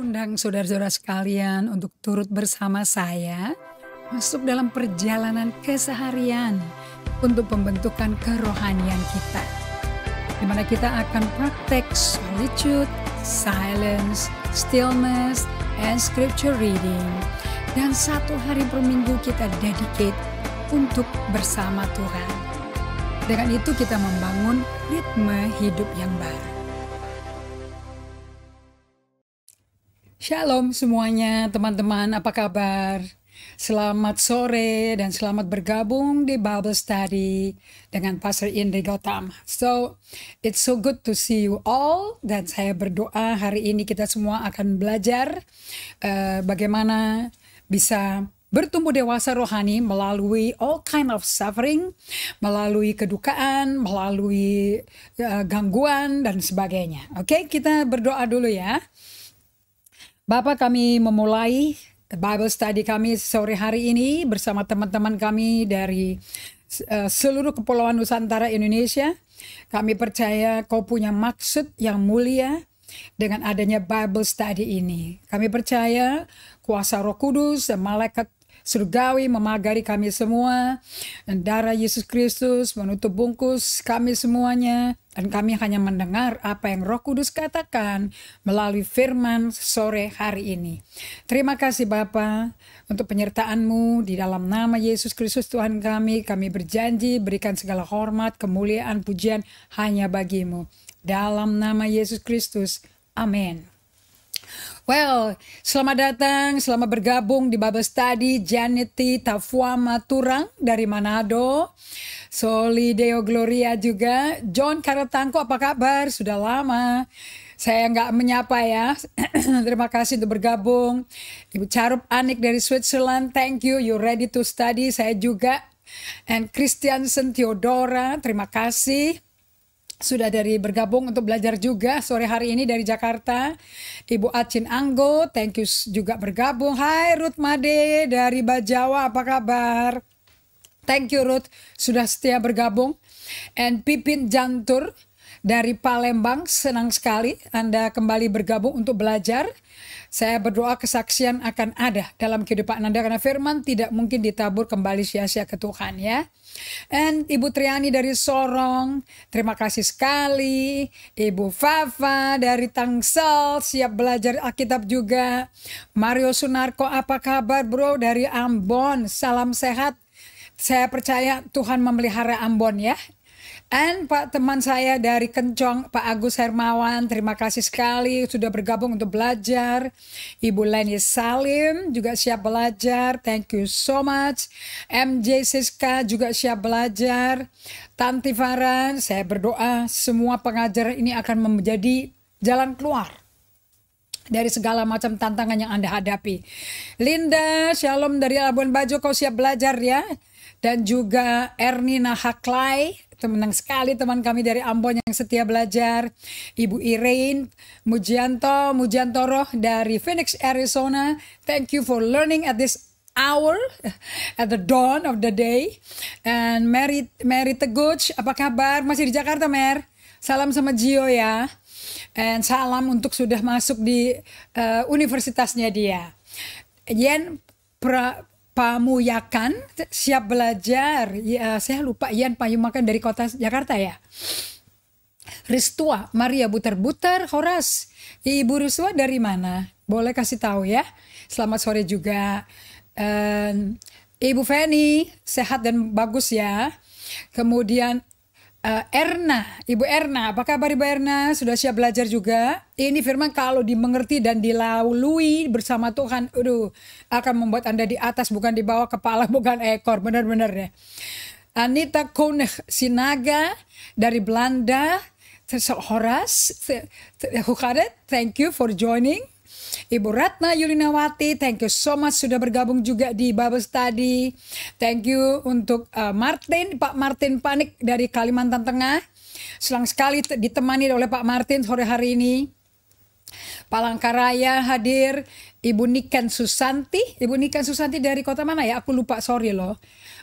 undang saudara-saudara sekalian untuk turut bersama saya masuk dalam perjalanan keseharian untuk pembentukan kerohanian kita, di mana kita akan praktek solitude, silence, stillness, and scripture reading. Dan satu hari per minggu kita dedicate untuk bersama Tuhan. Dengan itu kita membangun ritme hidup yang baru. Shalom semuanya teman-teman, apa kabar? Selamat sore dan selamat bergabung di Bible Study dengan Pastor Indri Gautam. So, it's so good to see you all. Dan saya berdoa hari ini kita semua akan belajar bagaimana bisa bertumbuh dewasa rohani melalui all kind of suffering, melalui kedukaan, melalui gangguan dan sebagainya. Oke, kita berdoa dulu ya. Bapak, kami memulai Bible Study kami sore hari ini bersama teman-teman kami dari seluruh kepulauan Nusantara Indonesia. Kami percaya Kau punya maksud yang mulia dengan adanya Bible Study ini. Kami percaya kuasa Roh Kudus dan malaikat surgawi memagari kami semua, dan darah Yesus Kristus menutup bungkus kami semuanya, dan kami hanya mendengar apa yang Roh Kudus katakan melalui firman sore hari ini. Terima kasih Bapa untuk penyertaan-Mu di dalam nama Yesus Kristus Tuhan kami. Kami berjanji berikan segala hormat, kemuliaan, pujian hanya bagi-Mu. Dalam nama Yesus Kristus. Amin. Well, selamat datang, selamat bergabung di Bible Study Janeti Tafuama Turang dari Manado. Soli Deo Gloria juga. John Karatangko, apa kabar? Sudah lama saya nggak menyapa ya. Terima kasih untuk bergabung. Ibu Carup Anik dari Switzerland, thank you, you ready to study. Saya juga. And Christiansen Theodora, terima kasih sudah dari bergabung untuk belajar juga sore hari ini dari Jakarta. Ibu Acin Anggo, thank you juga bergabung. Hai Ruth Made dari Bajawa, apa kabar? Thank you Ruth, sudah setia bergabung. And Pipin Jantur dari Palembang, senang sekali Anda kembali bergabung untuk belajar. Saya berdoa kesaksian akan ada dalam kehidupan Anda karena firman tidak mungkin ditabur kembali sia-sia ke Tuhan ya. And Ibu Triani dari Sorong, terima kasih sekali. Ibu Fafa dari Tangsel, siap belajar Alkitab juga. Mario Sunarko, apa kabar bro dari Ambon, salam sehat. Saya percaya Tuhan memelihara Ambon ya. And Pak teman saya dari Kencong, Pak Agus Hermawan, terima kasih sekali sudah bergabung untuk belajar. Ibu Leni Salim juga siap belajar, thank you so much. MJ Siska juga siap belajar. Tanti Farhan, saya berdoa semua pengajar ini akan menjadi jalan keluar dari segala macam tantangan yang Anda hadapi. Linda, shalom dari Labuan Bajo, kau siap belajar ya. Dan juga Ernina Haklai, senang sekali teman kami dari Ambon yang setia belajar. Ibu Irene Mujiantoro dari Phoenix, Arizona. Thank you for learning at this hour, at the dawn of the day. And Mary Teguch, apa kabar? Masih di Jakarta, Mer? Salam sama Gio ya. And salam untuk sudah masuk di universitasnya dia. Yen Pamuyakan, siap belajar. Ya, saya lupa Ian Payumakan dari kota Jakarta ya. Ristua, Maria Buter-Buter, Horas. Ibu Ristua dari mana? Boleh kasih tahu ya. Selamat sore juga. Ibu Feni, sehat dan bagus ya. Kemudian Erna, Ibu Erna, apa kabar Ibu Erna? Sudah siap belajar juga? Ini firman kalau dimengerti dan dilalui bersama Tuhan, akan membuat Anda di atas bukan di bawah, kepala bukan ekor, benar-benar ya. Anita Konig Sinaga dari Belanda, Horas, thank you for joining. Ibu Ratna Yulinawati, thank you so much sudah bergabung juga di Bible Study. Thank you untuk Pak Martin Panik dari Kalimantan Tengah. Senang sekali ditemani oleh Pak Martin sore hari ini. Palangkaraya hadir, Ibu Niken Susanti. Ibu Niken Susanti dari kota mana ya? Aku lupa, sorry loh.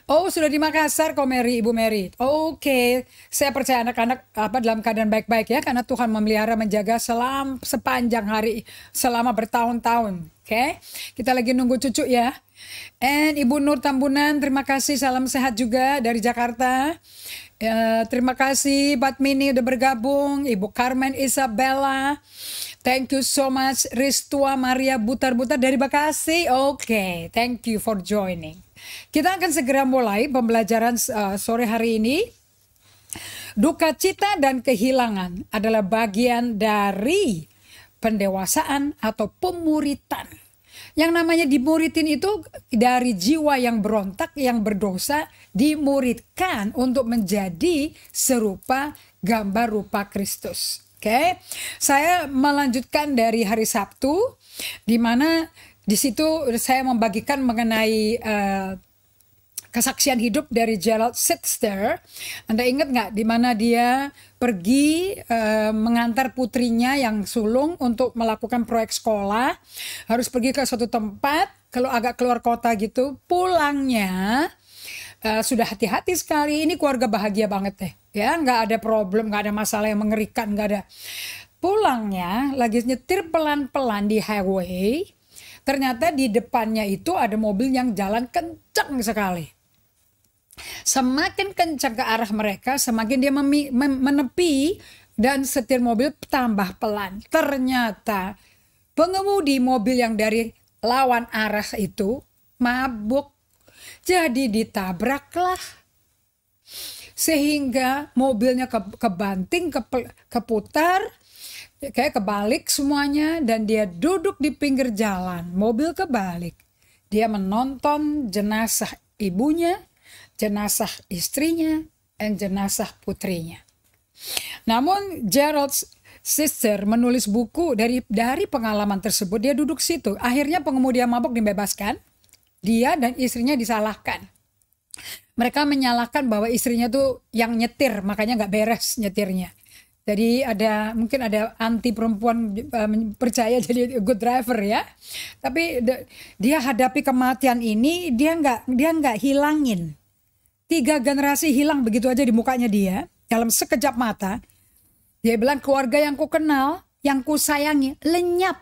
Oh, sudah di Makassar kok Mary, Ibu Mary. Oke, saya percaya anak-anak dalam keadaan baik-baik ya, karena Tuhan memelihara menjaga sepanjang hari, selama bertahun-tahun. Oke, kita lagi nunggu cucu ya. And Ibu Nur Tambunan, terima kasih, salam sehat juga dari Jakarta. Terima kasih Batmini udah bergabung, Ibu Carmen Isabella. Thank you so much Ristua Maria Butar-Butar dari Bekasi. Oke, thank you for joining. Kita akan segera mulai pembelajaran sore hari ini. Duka cita dan kehilangan adalah bagian dari pendewasaan atau pemuritan. Yang namanya dimuritin itu dari jiwa yang berontak, yang berdosa, dimuridkan untuk menjadi serupa gambar rupa Kristus. Oke, saya melanjutkan dari hari Sabtu, di mana di situ saya membagikan mengenai kesaksian hidup dari Gerald Sitzer. Anda ingat nggak di mana dia pergi mengantar putrinya yang sulung untuk melakukan proyek sekolah, harus pergi ke suatu tempat, kalau agak keluar kota gitu, pulangnya sudah hati-hati sekali. Ini keluarga bahagia banget deh, ya, nggak ada problem, nggak ada masalah yang mengerikan, nggak ada. Pulangnya lagi nyetir pelan-pelan di highway, ternyata di depannya itu ada mobil yang jalan kencang sekali. Semakin kencang ke arah mereka, semakin dia menepi dan setir mobil tambah pelan. Ternyata pengemudi mobil yang dari lawan arah itu mabuk, jadi ditabraklah. Sehingga mobilnya kebanting, keputar, kayak kebalik semuanya, dan dia duduk di pinggir jalan, mobil kebalik. Dia menonton jenazah ibunya, jenazah istrinya, dan jenazah putrinya. Namun Gerald Sitzer menulis buku dari pengalaman tersebut. Dia duduk situ. Akhirnya pengemudi yang mabuk dibebaskan. Dia dan istrinya disalahkan. Mereka menyalahkan bahwa istrinya tuh yang nyetir, makanya nggak beres nyetirnya. Jadi mungkin ada anti perempuan percaya jadi good driver ya. Tapi dia hadapi kematian ini, dia nggak hilangin. 3 generasi hilang begitu aja di mukanya dia dalam sekejap mata. Dia bilang keluarga yang ku kenal, yang ku sayangi lenyap.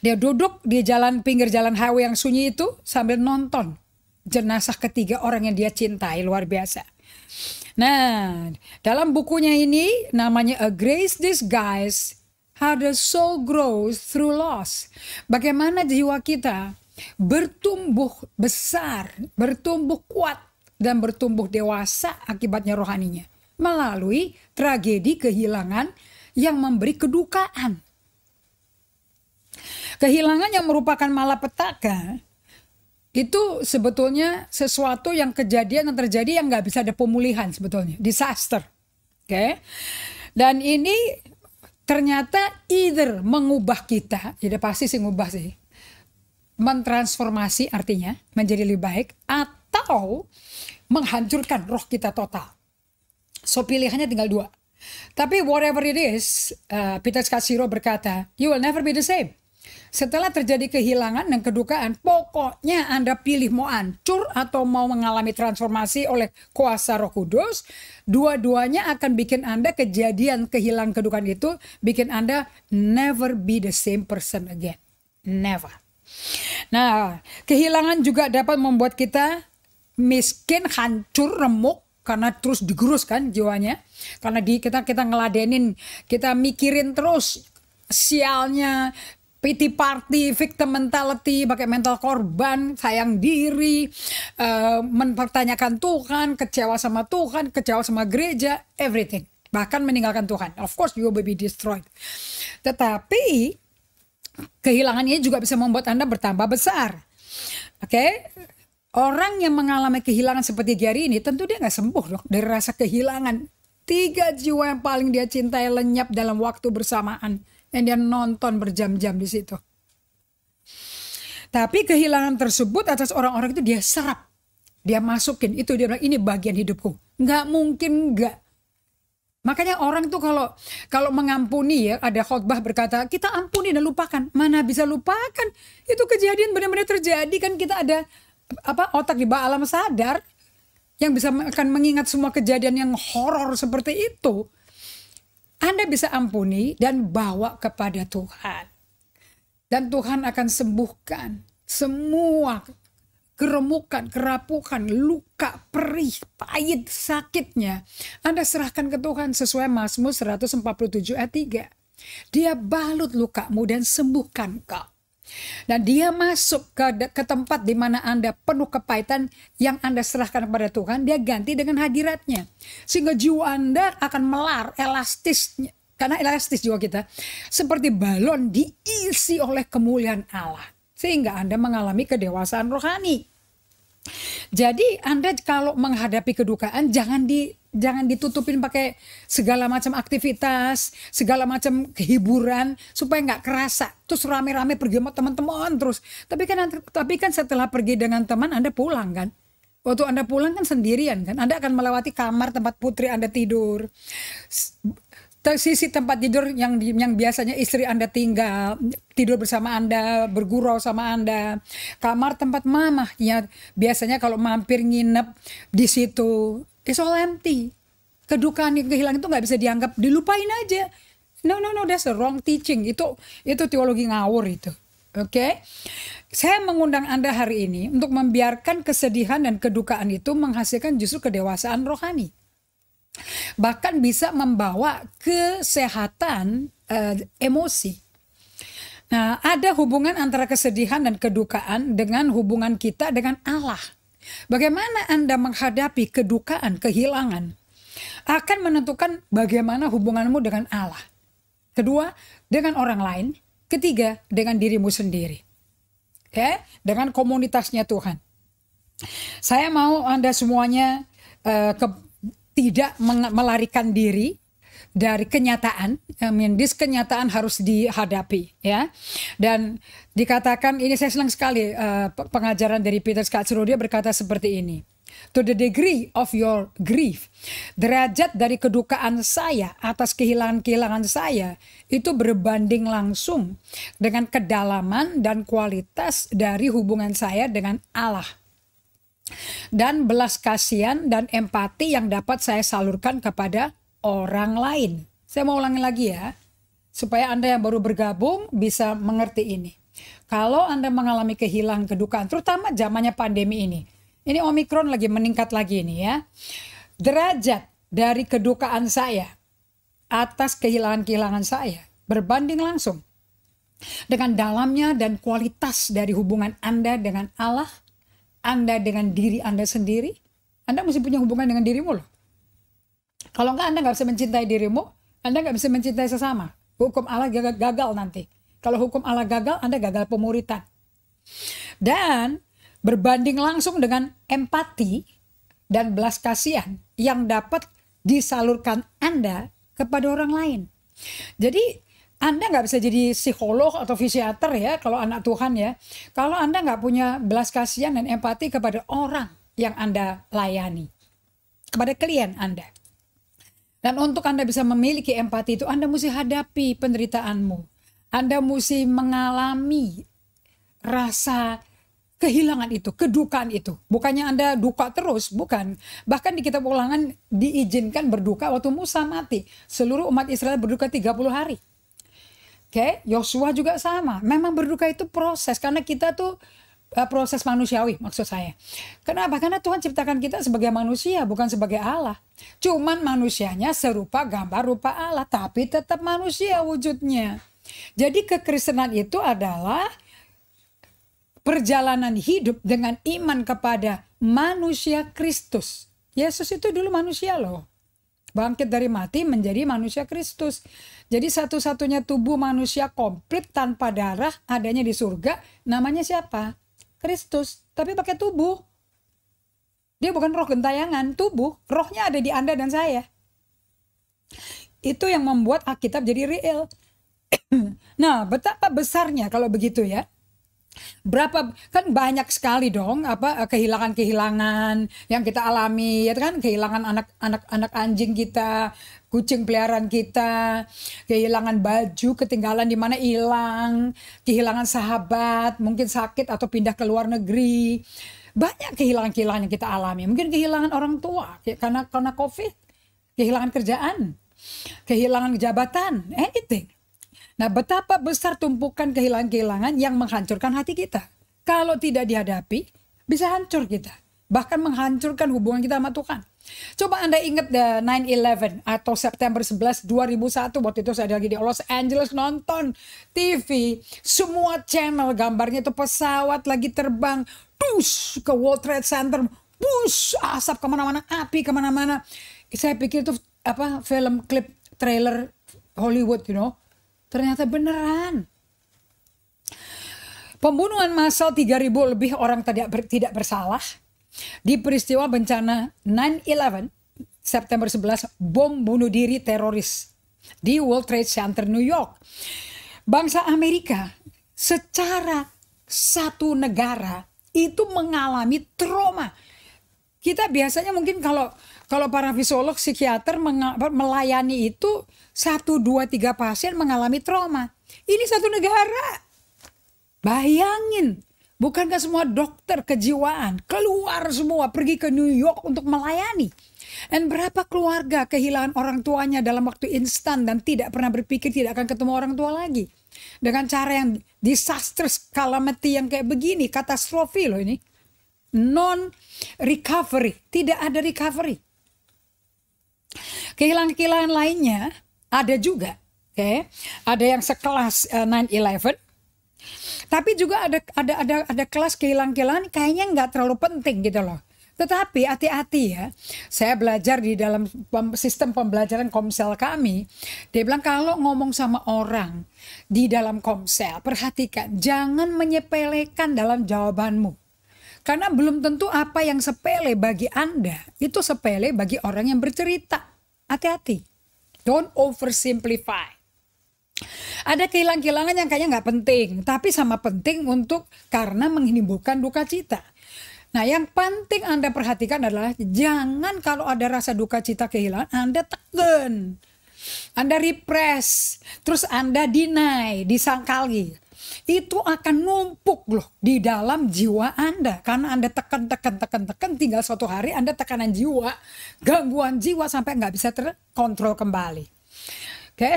Dia duduk di pinggir jalan highway yang sunyi itu sambil nonton jenazah ketiga orang yang dia cintai, luar biasa. Nah, dalam bukunya ini namanya A Grace Disguised, How the Soul Grows Through Loss. Bagaimana jiwa kita bertumbuh besar, bertumbuh kuat, dan bertumbuh dewasa akibatnya rohaninya. Melalui tragedi kehilangan yang memberi kedukaan. Kehilangan yang merupakan malapetaka itu sebetulnya sesuatu yang kejadian yang terjadi yang nggak bisa ada pemulihan sebetulnya. Disaster. Oke. Dan ini ternyata either mengubah kita, jadi pasti sih ngubah sih. Mentransformasi artinya menjadi lebih baik, atau menghancurkan roh kita total. So pilihannya tinggal 2. Tapi whatever it is, Peter Scazzero berkata, you will never be the same. Setelah terjadi kehilangan dan kedukaan, pokoknya Anda pilih mau hancur atau mau mengalami transformasi oleh kuasa Roh Kudus. Dua-duanya akan bikin Anda kejadian kehilangan kedukaan itu, bikin Anda never be the same person again. Never. Nah, kehilangan juga dapat membuat kita miskin, hancur, remuk, karena terus digerus kan jiwanya. Karena kita ngeladenin, kita mikirin terus sialnya, pity party, victim mentality, pakai mental korban, sayang diri, mempertanyakan Tuhan, kecewa sama Tuhan, kecewa sama gereja, everything. Bahkan meninggalkan Tuhan. Of course you will be destroyed. Tetapi kehilangannya juga bisa membuat Anda bertambah besar. Oke? Orang yang mengalami kehilangan seperti Gary ini, tentu dia nggak sembuh loh dari rasa kehilangan. 3 jiwa yang paling dia cintai lenyap dalam waktu bersamaan. Dan dia nonton berjam-jam di situ. Tapi kehilangan tersebut atas orang-orang itu dia serap. Dia masukin, itu dia bilang ini bagian hidupku. Nggak mungkin nggak. Makanya orang tuh kalau kalau mengampuni ya, ada khotbah berkata kita ampuni dan lupakan. Mana bisa lupakan? Itu kejadian benar-benar terjadi kan, kita ada apa otak di bawah alam sadar yang bisa akan mengingat semua kejadian yang horor seperti itu. Anda bisa ampuni dan bawa kepada Tuhan. Dan Tuhan akan sembuhkan semua keremukan, kerapuhan, luka, perih, pahit, sakitnya. Anda serahkan ke Tuhan sesuai Mazmur 147 ayat 3. Dia balut lukamu dan sembuhkan kau. Dan dia masuk ke tempat di mana Anda penuh kepahitan yang Anda serahkan kepada Tuhan, dia ganti dengan hadiratnya. Sehingga jiwa Anda akan melar, elastis. Karena elastis jiwa kita. Seperti balon diisi oleh kemuliaan Allah. Sehingga Anda mengalami kedewasaan rohani. Jadi Anda kalau menghadapi kedukaan jangan ditutupin pakai segala macam aktivitas, segala macam hiburan supaya nggak kerasa. Terus rame-rame pergi sama teman-teman terus. Tapi kan setelah pergi dengan teman Anda pulang kan. Waktu Anda pulang kan sendirian kan. Anda akan melewati kamar tempat putri Anda tidur. Sisi tempat tidur yang biasanya istri Anda tinggal, tidur bersama Anda, bergurau sama Anda. Kamar tempat mama, ya biasanya kalau mampir nginep di situ, it's all empty. Kedukaan yang kehilangan itu nggak bisa dianggap, dilupain aja. No, that's the wrong teaching. Itu teologi ngawur itu. Oke? Saya mengundang Anda hari ini untuk membiarkan kesedihan dan kedukaan itu menghasilkan justru kedewasaan rohani. Bahkan bisa membawa kesehatan emosi. Nah, ada hubungan antara kesedihan dan kedukaan dengan hubungan kita dengan Allah. Bagaimana Anda menghadapi kedukaan, kehilangan, akan menentukan bagaimana hubunganmu dengan Allah. Kedua, dengan orang lain. Ketiga, dengan dirimu sendiri. Ya, dengan komunitasnya Tuhan. Saya mau Anda semuanya tidak melarikan diri dari kenyataan. Kenyataan harus dihadapi, ya. Dan dikatakan ini, saya senang sekali pengajaran dari Peter Scazzaro, dia berkata seperti ini. To the degree of your grief, derajat dari kedukaan saya atas kehilangan saya itu berbanding langsung dengan kedalaman dan kualitas dari hubungan saya dengan Allah. Dan belas kasihan dan empati yang dapat saya salurkan kepada orang lain. Saya mau ulangi lagi ya, supaya Anda yang baru bergabung bisa mengerti ini. Kalau Anda mengalami kehilangan, kedukaan, terutama zamannya pandemi ini Omikron lagi meningkat lagi ini ya. Derajat dari kedukaan saya atas kehilangan saya berbanding langsung dengan dalamnya dan kualitas dari hubungan Anda dengan Allah, Anda dengan diri Anda sendiri. Anda mesti punya hubungan dengan dirimu loh. Kalau enggak, Anda nggak bisa mencintai dirimu, Anda nggak bisa mencintai sesama. Hukum Allah gagal nanti. Kalau hukum Allah gagal, Anda gagal pemuritan. Dan berbanding langsung dengan empati dan belas kasihan yang dapat disalurkan Anda kepada orang lain. Jadi Anda nggak bisa jadi psikolog atau fisiater ya kalau anak Tuhan ya. Kalau Anda nggak punya belas kasihan dan empati kepada orang yang Anda layani, kepada klien Anda. Dan untuk Anda bisa memiliki empati itu, Anda mesti hadapi penderitaanmu. Anda mesti mengalami rasa kehilangan itu, kedukaan itu. Bukannya Anda duka terus, bukan. Bahkan di kitab Ulangan diizinkan berduka waktu Musa mati. Seluruh umat Israel berduka 30 hari. Oke, Yosua juga sama. Memang berduka itu proses, karena kita tuh proses manusiawi maksud saya. Kenapa? Karena Tuhan ciptakan kita sebagai manusia, bukan sebagai Allah. Cuman manusianya serupa gambar rupa Allah, tapi tetap manusia wujudnya. Jadi kekristenan itu adalah perjalanan hidup dengan iman kepada manusia Kristus. Yesus itu dulu manusia loh. Bangkit dari mati menjadi manusia Kristus. Jadi satu-satunya tubuh manusia komplit tanpa darah adanya di surga. Namanya siapa? Kristus. Tapi pakai tubuh. Dia bukan roh gentayangan, tubuh. Rohnya ada di Anda dan saya. Itu yang membuat Alkitab jadi real. Nah, betapa besarnya kalau begitu ya. Berapa kan banyak sekali dong kehilangan-kehilangan yang kita alami ya kan, kehilangan anak anjing kita, kucing peliharaan kita, kehilangan baju, ketinggalan di mana hilang, kehilangan sahabat, mungkin sakit atau pindah ke luar negeri. Banyak kehilangan-kehilangan yang kita alami. Mungkin kehilangan orang tua karena COVID, kehilangan kerjaan, kehilangan jabatan, anything. Nah, betapa besar tumpukan kehilangan-kehilangan yang menghancurkan hati kita. Kalau tidak dihadapi, bisa hancur kita. Bahkan menghancurkan hubungan kita sama Tuhan. Coba Anda ingat 9/11 atau September 11, 2001. Waktu itu saya lagi di Los Angeles nonton TV. Semua channel gambarnya itu pesawat lagi terbang. Dus ke World Trade Center. Bus, asap kemana-mana, api kemana-mana. Saya pikir itu film klip trailer Hollywood, Ternyata beneran. Pembunuhan massal 3.000 lebih orang tidak bersalah. Di peristiwa bencana 9/11, September 11, bom bunuh diri teroris di World Trade Center, New York. Bangsa Amerika secara satu negara itu mengalami trauma. Kita biasanya mungkin kalau para fisiolog, psikiater melayani itu 1, 2, 3 pasien mengalami trauma. Ini satu negara. Bayangin, bukankah semua dokter kejiwaan keluar semua pergi ke New York untuk melayani? Dan berapa keluarga kehilangan orang tuanya dalam waktu instan dan tidak pernah berpikir tidak akan ketemu orang tua lagi. Dengan cara yang disastrous calamity yang kayak begini, katastrofi loh ini. Non-recovery, tidak ada recovery. Kehilangan-kehilangan lainnya ada juga, ada yang sekelas 9/11, tapi juga ada kelas kehilangan-kehilangan kayaknya nggak terlalu penting gitu loh. Tetapi hati-hati ya, saya belajar di dalam sistem pembelajaran Komsel kami, dia bilang kalau ngomong sama orang di dalam Komsel, perhatikan jangan menyepelekan dalam jawabanmu. Karena belum tentu apa yang sepele bagi Anda, itu sepele bagi orang yang bercerita. Hati-hati. Don't oversimplify. Ada kehilangan-kehilangan yang kayaknya nggak penting, tapi sama penting karena menimbulkan duka cita. Nah, yang penting Anda perhatikan adalah jangan kalau ada rasa duka cita kehilangan, Anda tekan. Anda repress, terus Anda deny, disangkali. Itu akan numpuk loh di dalam jiwa Anda. Karena Anda tekan, tinggal suatu hari Anda tekanan jiwa, gangguan jiwa sampai nggak bisa terkontrol kembali.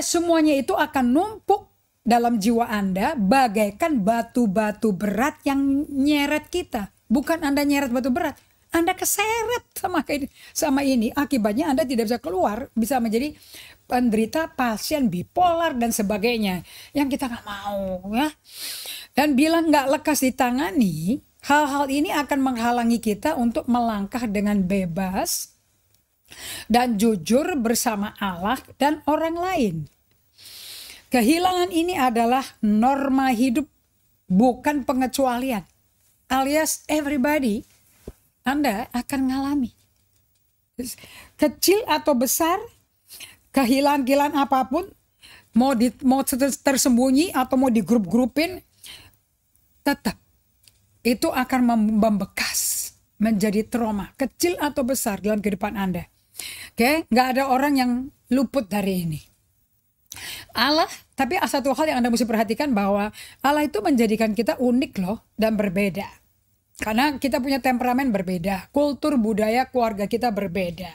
Semuanya itu akan numpuk dalam jiwa Anda bagaikan batu-batu berat yang nyeret kita. Bukan Anda nyeret batu berat, Anda keseret sama ini. Akibatnya Anda tidak bisa keluar, bisa menjadi penderita pasien bipolar dan sebagainya yang kita nggak mau ya. Dan bila nggak lekas ditangani, hal-hal ini akan menghalangi kita untuk melangkah dengan bebas dan jujur bersama Allah dan orang lain. Kehilangan ini adalah norma hidup, bukan pengecualian. Alias everybody, Anda akan mengalami. Kecil atau besar, kehilangan-kehilangan apapun, mau tersembunyi atau mau digrup-grupin, tetap itu akan membekas menjadi trauma, kecil atau besar dalam kehidupan Anda. Nggak ada orang yang luput dari ini. Allah, tapi satu hal yang Anda mesti perhatikan bahwa Allah itu menjadikan kita unik loh dan berbeda. Karena kita punya temperamen berbeda, kultur, budaya, keluarga kita berbeda.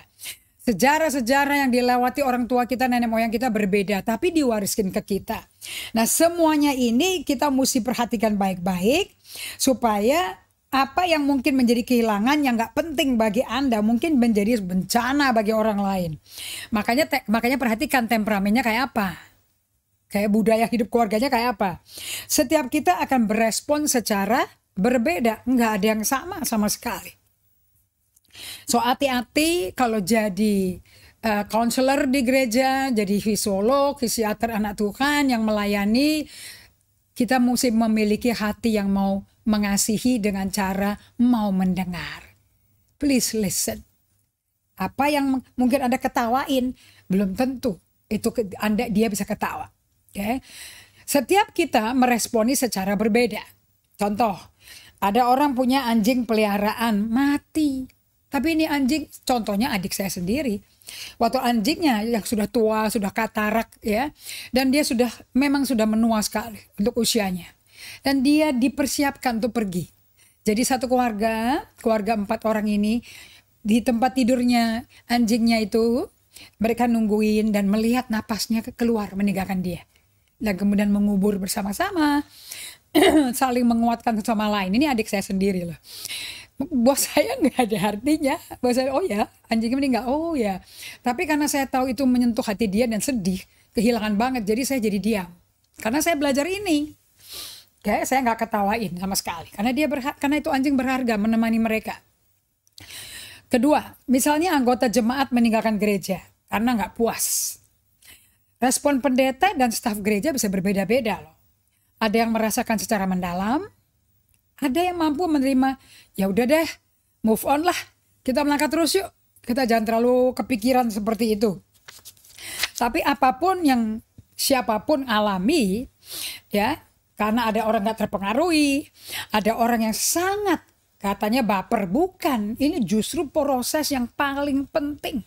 Sejarah-sejarah yang dilewati orang tua kita, nenek moyang kita berbeda, tapi diwariskan ke kita. Nah, semuanya ini kita mesti perhatikan baik-baik supaya apa yang mungkin menjadi kehilangan yang gak penting bagi Anda mungkin menjadi bencana bagi orang lain. Makanya perhatikan temperamennya kayak apa. Kayak budaya hidup keluarganya kayak apa. Setiap kita akan berespon secara berbeda. Nggak ada yang sama sekali. So hati-hati kalau jadi counselor di gereja, jadi fisiolog, psikiater anak Tuhan yang melayani. Kita mesti memiliki hati yang mau mengasihi dengan cara mau mendengar. Please listen. Apa yang mungkin Anda ketawain, belum tentu itu dia bisa ketawa. Setiap kita meresponi secara berbeda. Contoh, ada orang punya anjing peliharaan mati. Tapi ini anjing, contohnya adik saya sendiri. Waktu anjingnya yang sudah tua, sudah katarak ya, dan dia memang sudah menua sekali untuk usianya. Dan dia dipersiapkan untuk pergi. Jadi satu keluarga 4 orang ini, di tempat tidurnya anjingnya itu, mereka nungguin dan melihat napasnya keluar meninggalkan dia. Dan kemudian mengubur bersama-sama, saling menguatkan sama lain. Ini adik saya sendiri loh. Buat saya nggak ada artinya. Buat saya, oh ya, anjingnya meninggal. Oh ya. Tapi karena saya tahu itu menyentuh hati dia dan sedih, kehilangan banget. Jadi saya jadi diam. Karena saya belajar ini. Kayak saya nggak ketawain sama sekali. Karena itu anjing berharga menemani mereka. Kedua, misalnya anggota jemaat meninggalkan gereja karena nggak puas. Respon pendeta dan staf gereja bisa berbeda-beda loh. Ada yang merasakan secara mendalam, ada yang mampu menerima, ya udah deh, move on lah, kita melangkah terus yuk. Kita jangan terlalu kepikiran seperti itu. Tapi apapun yang siapapun alami, ya, karena ada orang gak terpengaruhi, ada orang yang sangat katanya baper, bukan. Ini justru proses yang paling penting.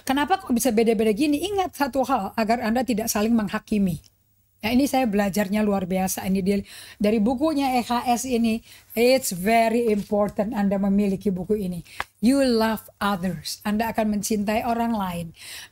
Kenapa kok bisa beda-beda gini? Ingat satu hal, agar Anda tidak saling menghakimi. Nah ini saya belajarnya luar biasa. Ini dari bukunya EHS ini. It's very important Anda memiliki buku ini. You love others. Anda akan mencintai orang lain.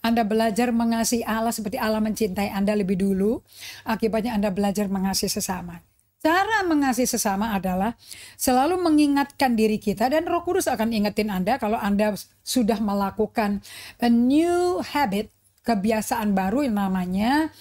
Anda belajar mengasihi Allah seperti Allah mencintai Anda lebih dulu. Akibatnya Anda belajar mengasihi sesama. Cara mengasihi sesama adalah selalu mengingatkan diri kita, dan Roh Kudus akan ingetin Anda kalau Anda sudah melakukan a new habit, kebiasaan baru yang namanya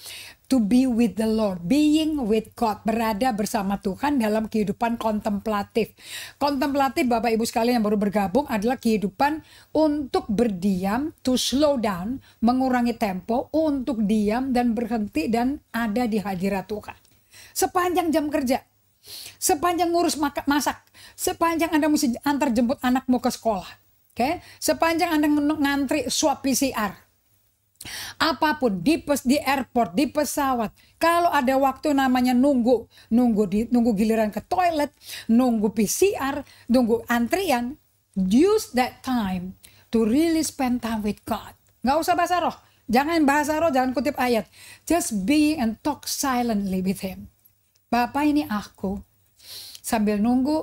to be with the Lord, being with God, berada bersama Tuhan dalam kehidupan kontemplatif. Kontemplatif, Bapak Ibu sekalian yang baru bergabung, adalah kehidupan untuk berdiam, to slow down, mengurangi tempo, untuk diam dan berhenti dan ada di hadirat Tuhan. Sepanjang jam kerja, sepanjang ngurus masak, sepanjang Anda mesti antar jemput anakmu ke sekolah, sepanjang Anda ngantri swab PCR, apapun di airport, di pesawat, kalau ada waktu namanya nunggu giliran ke toilet, nunggu PCR, nunggu antrian, use that time to really spend time with God. Nggak usah bahasa roh, jangan bahasa roh, jangan kutip ayat, just be and talk silently with Him. Bapak, ini aku. Sambil nunggu,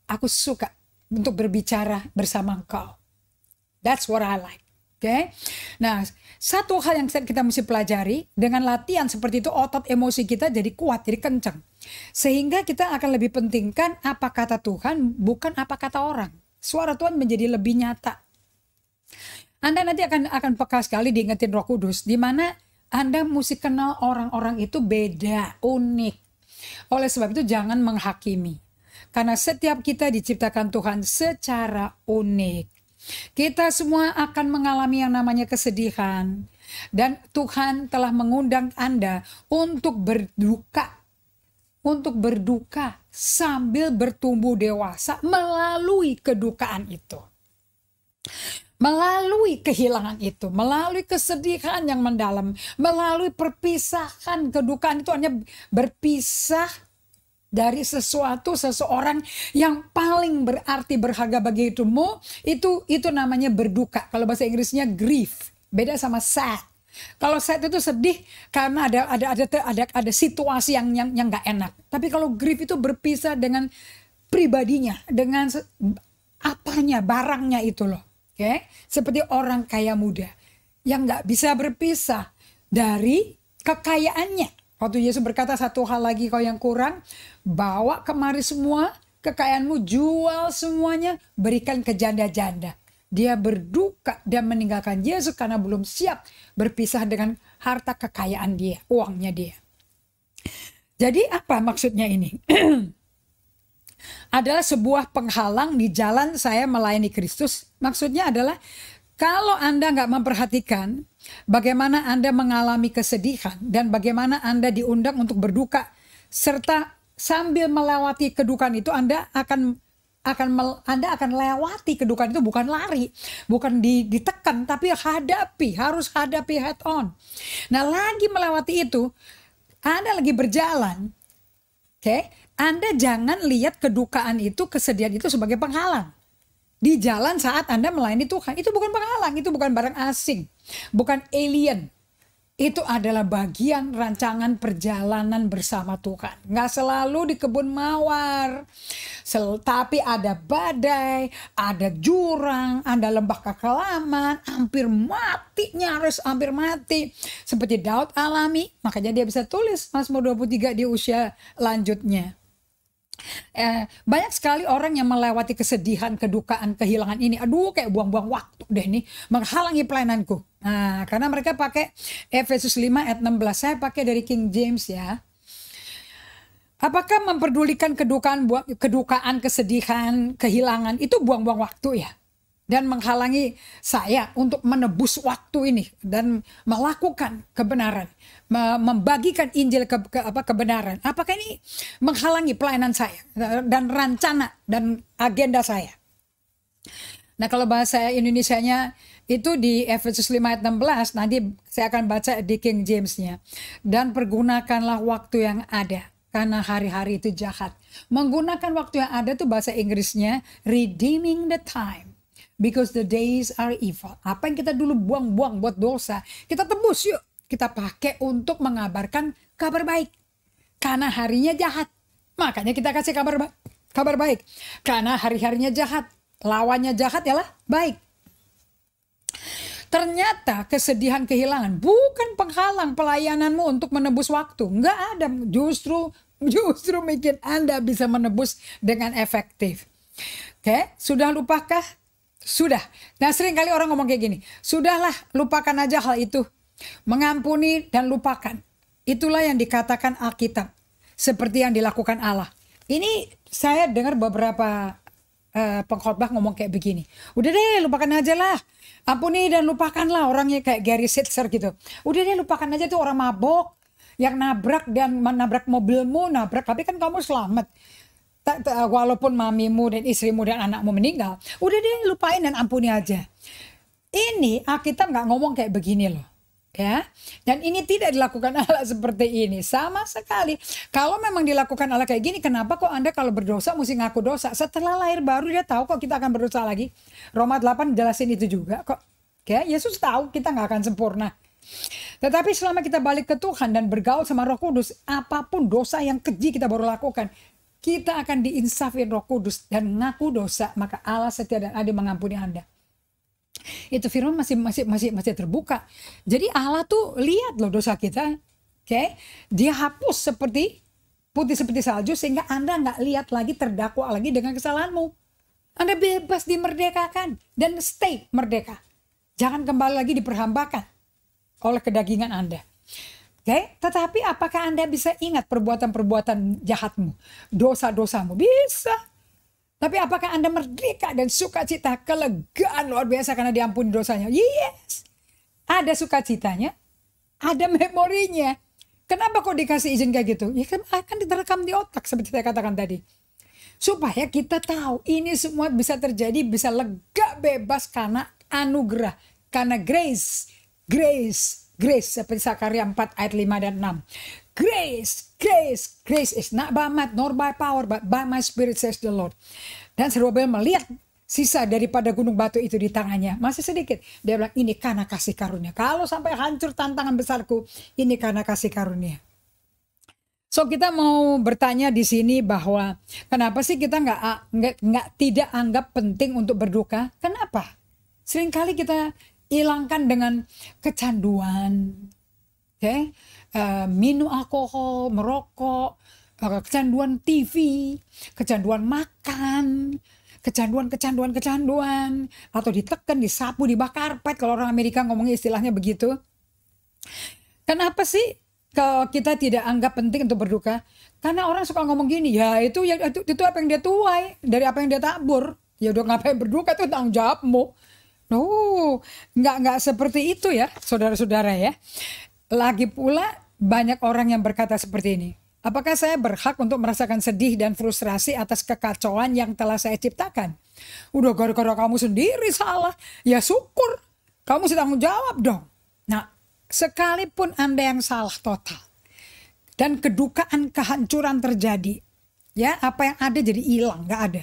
aku suka untuk berbicara bersama Engkau. That's what I like. Okay? Nah, satu hal yang kita mesti pelajari, dengan latihan seperti itu, otot emosi kita jadi kuat, jadi kencang. Sehingga kita akan lebih pentingkan apa kata Tuhan, bukan apa kata orang. Suara Tuhan menjadi lebih nyata. Anda nanti akan peka sekali diingetin Roh Kudus, di mana Anda mesti kenal orang-orang itu beda, unik. Oleh sebab itu jangan menghakimi. Karena setiap kita diciptakan Tuhan secara unik. Kita semua akan mengalami yang namanya kesedihan. Dan Tuhan telah mengundang Anda untuk berduka. Untuk berduka sambil bertumbuh dewasa melalui kedukaan itu. Melalui kehilangan itu, melalui kesedihan yang mendalam, melalui perpisahan, kedukaan itu hanya berpisah dari seseorang yang paling berarti berharga bagi hidupmu, itu namanya berduka. Kalau bahasa Inggrisnya grief, beda sama sad. Kalau sad itu sedih karena ada situasi yang nggak enak. Tapi kalau grief itu berpisah dengan pribadinya, dengan apanya, barangnya itu loh. Seperti orang kaya muda yang nggak bisa berpisah dari kekayaannya. Waktu Yesus berkata, satu hal lagi kau yang kurang, bawa kemari semua kekayaanmu, jual semuanya, berikan ke janda-janda. Dia berduka dan meninggalkan Yesus karena belum siap berpisah dengan harta kekayaan dia, uangnya dia. Jadi apa maksudnya ini? Adalah sebuah penghalang di jalan saya melayani Kristus. Maksudnya adalah kalau Anda nggak memperhatikan bagaimana Anda mengalami kesedihan dan bagaimana Anda diundang untuk berduka, serta sambil melewati kedukaan itu Anda akan lewati kedukaan itu, bukan lari, bukan ditekan, tapi harus hadapi head on. Nah, lagi melewati itu, Anda lagi berjalan, Anda jangan lihat kedukaan itu, kesedihan itu sebagai penghalang. Di jalan saat Anda melayani Tuhan, itu bukan penghalang, itu bukan barang asing, bukan alien. Itu adalah bagian rancangan perjalanan bersama Tuhan. Nggak selalu di kebun mawar. Tapi ada badai, ada jurang, ada lembah kekelaman, hampir mati, nyaris hampir mati. Seperti Daud alami, makanya dia bisa tulis Mazmur 23 di usia lanjutnya. Banyak sekali orang yang melewati kesedihan, kedukaan, kehilangan ini. Aduh, kayak buang-buang waktu deh nih, menghalangi pelayananku. Nah, karena mereka pakai Efesus 5 ayat 16. Saya pakai dari King James ya. Apakah memperdulikan kedukaan, kesedihan, kehilangan itu buang-buang waktu ya? Dan menghalangi saya untuk menebus waktu ini dan melakukan kebenaran, membagikan Injil kebenaran. Apakah ini menghalangi pelayanan saya dan rencana dan agenda saya? Nah, kalau bahasa Indonesianya itu di Efesus 5 ayat 16, nanti saya akan baca di King James-nya. Dan pergunakanlah waktu yang ada, karena hari-hari itu jahat. Menggunakan waktu yang ada itu bahasa Inggrisnya redeeming the time. Because the days are evil. Apa yang kita dulu buang-buang buat dosa, kita tebus yuk. Kita pakai untuk mengabarkan kabar baik. Karena harinya jahat. Makanya kita kasih kabar baik. Karena hari-harinya jahat. Lawannya jahat ialah baik. Ternyata kesedihan kehilangan bukan penghalang pelayananmu untuk menebus waktu. Enggak ada. Justru bikin Anda bisa menebus dengan efektif. Oke, sudah lupakah? Sudah. Nah, sering kali orang ngomong kayak gini. Sudahlah, lupakan aja hal itu. Mengampuni dan lupakan. Itulah yang dikatakan Alkitab. Seperti yang dilakukan Allah. Ini saya dengar beberapa pengkhotbah ngomong kayak begini. Udah deh, lupakan aja lah. Ampuni dan lupakanlah, orangnya kayak Gary Sitzer gitu. Udah deh, lupakan aja tuh orang mabok. Yang nabrak dan menabrak mobilmu, tapi kan kamu selamat. Walaupun mamimu dan istrimu dan anakmu meninggal, udah deh lupain dan ampuni aja. Ini Alkitab nggak ngomong kayak begini loh, ya. Dan ini tidak dilakukan Allah seperti ini sama sekali. Kalau memang dilakukan Allah kayak gini, kenapa kok Anda kalau berdosa mesti ngaku dosa? Setelah lahir baru dia tahu kok kita akan berdosa lagi. Roma 8 jelasin itu juga kok. Oke, Yesus tahu kita nggak akan sempurna. Tetapi selama kita balik ke Tuhan dan bergaul sama Roh Kudus, apapun dosa yang keji kita baru lakukan, kita akan diinsafin Roh Kudus dan ngaku dosa, maka Allah setia dan adil mengampuni Anda. Itu firman masih terbuka. Jadi Allah tuh lihat loh dosa kita, oke? Dia hapus seperti putih seperti salju sehingga Anda nggak lihat lagi, terdakwa lagi dengan kesalahanmu. Anda bebas dimerdekakan dan stay merdeka. Jangan kembali lagi diperhambakan oleh kedagingan Anda. Oke, tetapi apakah Anda bisa ingat perbuatan-perbuatan jahatmu, dosa-dosamu? Bisa. Tapi apakah Anda merdeka dan sukacita, kelegaan luar biasa karena diampuni dosanya? Yes. Ada sukacitanya, ada memorinya. Kenapa kok dikasih izin kayak gitu? Ya kan akan diterekam di otak seperti saya katakan tadi. Supaya kita tahu ini semua bisa terjadi, bisa lega bebas karena anugerah. Karena grace seperti Zakaria 4 ayat 5 dan 6. Grace is not by might nor by power but by my spirit says the Lord. Dan Zerubabel melihat sisa daripada gunung batu itu di tangannya. Masih sedikit. Dia bilang ini karena kasih karunia. Kalau sampai hancur tantangan besarku, ini karena kasih karunia. So kita mau bertanya di sini bahwa kenapa sih kita tidak anggap penting untuk berduka? Kenapa? Seringkali kita hilangkan dengan kecanduan, minum alkohol, merokok, kecanduan TV, kecanduan makan, kecanduan, atau ditekan, disapu, dibakar karpet. Kalau orang Amerika ngomongnya istilahnya begitu. Kenapa sih kalau kita tidak anggap penting untuk berduka? Karena orang suka ngomong gini, ya itu apa yang dia tuai dari apa yang dia tabur. Ya udah ngapain berduka, itu tanggung jawabmu. Oh, nggak seperti itu ya, saudara-saudara ya. Lagi pula banyak orang yang berkata seperti ini. Apakah saya berhak untuk merasakan sedih dan frustrasi atas kekacauan yang telah saya ciptakan? Udah gara-gara kamu sendiri salah, ya syukur. Kamu mesti tanggung jawab dong. Nah, sekalipun Anda yang salah total dan kedukaan kehancuran terjadi, Ya, apa yang ada jadi hilang, nggak ada.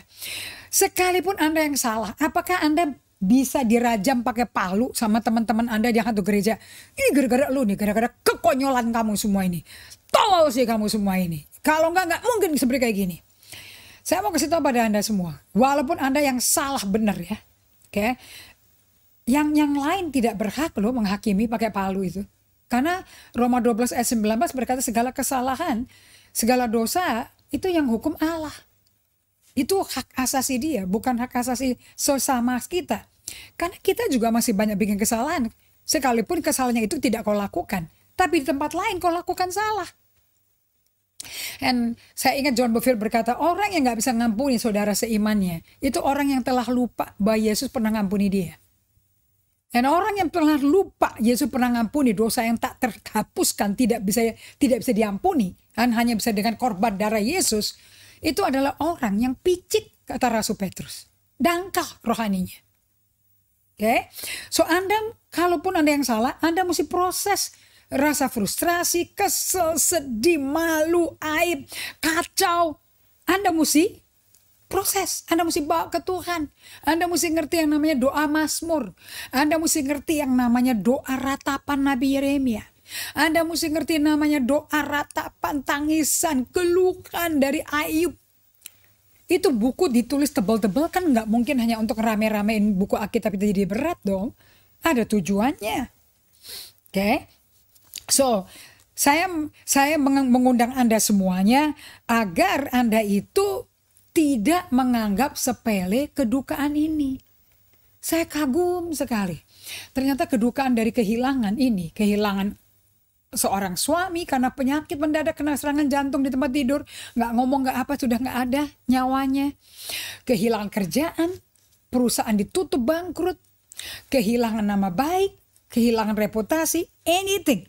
Sekalipun Anda yang salah, apakah Anda bisa dirajam pakai palu sama teman-teman Anda di satu gereja? Ini gara-gara lu nih, gara-gara kekonyolan kamu semua ini. Tolol sih kamu semua ini. Kalau nggak mungkin seperti kayak gini. Saya mau kasih tahu pada Anda semua, walaupun Anda yang salah benar ya, oke, yang lain tidak berhak loh menghakimi pakai palu itu. Karena Roma 12 ayat 19 berkata segala kesalahan, segala dosa itu yang hukum Allah. Itu hak asasi dia, bukan hak asasi sesama kita. Karena kita juga masih banyak bikin kesalahan. Sekalipun kesalahannya itu tidak kau lakukan. Tapi di tempat lain kau lakukan salah. Dan saya ingat John Bevere berkata, orang yang gak bisa ngampuni saudara seimannya, itu orang yang telah lupa bahwa Yesus pernah ngampuni dia. Dan orang yang telah lupa Yesus pernah ngampuni dosa yang tak terhapuskan, tidak bisa diampuni, dan hanya bisa dengan korban darah Yesus, itu adalah orang yang picik, kata Rasul Petrus. Dangkal rohaninya. Oke? So Anda, kalaupun Anda yang salah, Anda mesti proses rasa frustrasi, kesel, sedih, malu, aib, kacau. Anda mesti proses. Anda mesti bawa ke Tuhan. Anda mesti ngerti yang namanya doa Mazmur. Anda mesti ngerti yang namanya doa ratapan Nabi Yeremia. Anda mesti ngerti namanya doa ratapan, tangisan, keluhan dari Ayub. Itu buku ditulis tebal-tebal kan nggak mungkin hanya untuk rame-ramein buku Alkitab itu jadi berat dong. Ada tujuannya. Oke. So, saya mengundang Anda semuanya agar Anda itu tidak menganggap sepele kedukaan ini. Saya kagum sekali. Ternyata kedukaan dari kehilangan ini, kehilangan seorang suami karena penyakit mendadak kena serangan jantung di tempat tidur, nggak ngomong nggak apa, sudah nggak ada nyawanya, kehilangan kerjaan, perusahaan ditutup bangkrut, kehilangan nama baik, kehilangan reputasi, anything.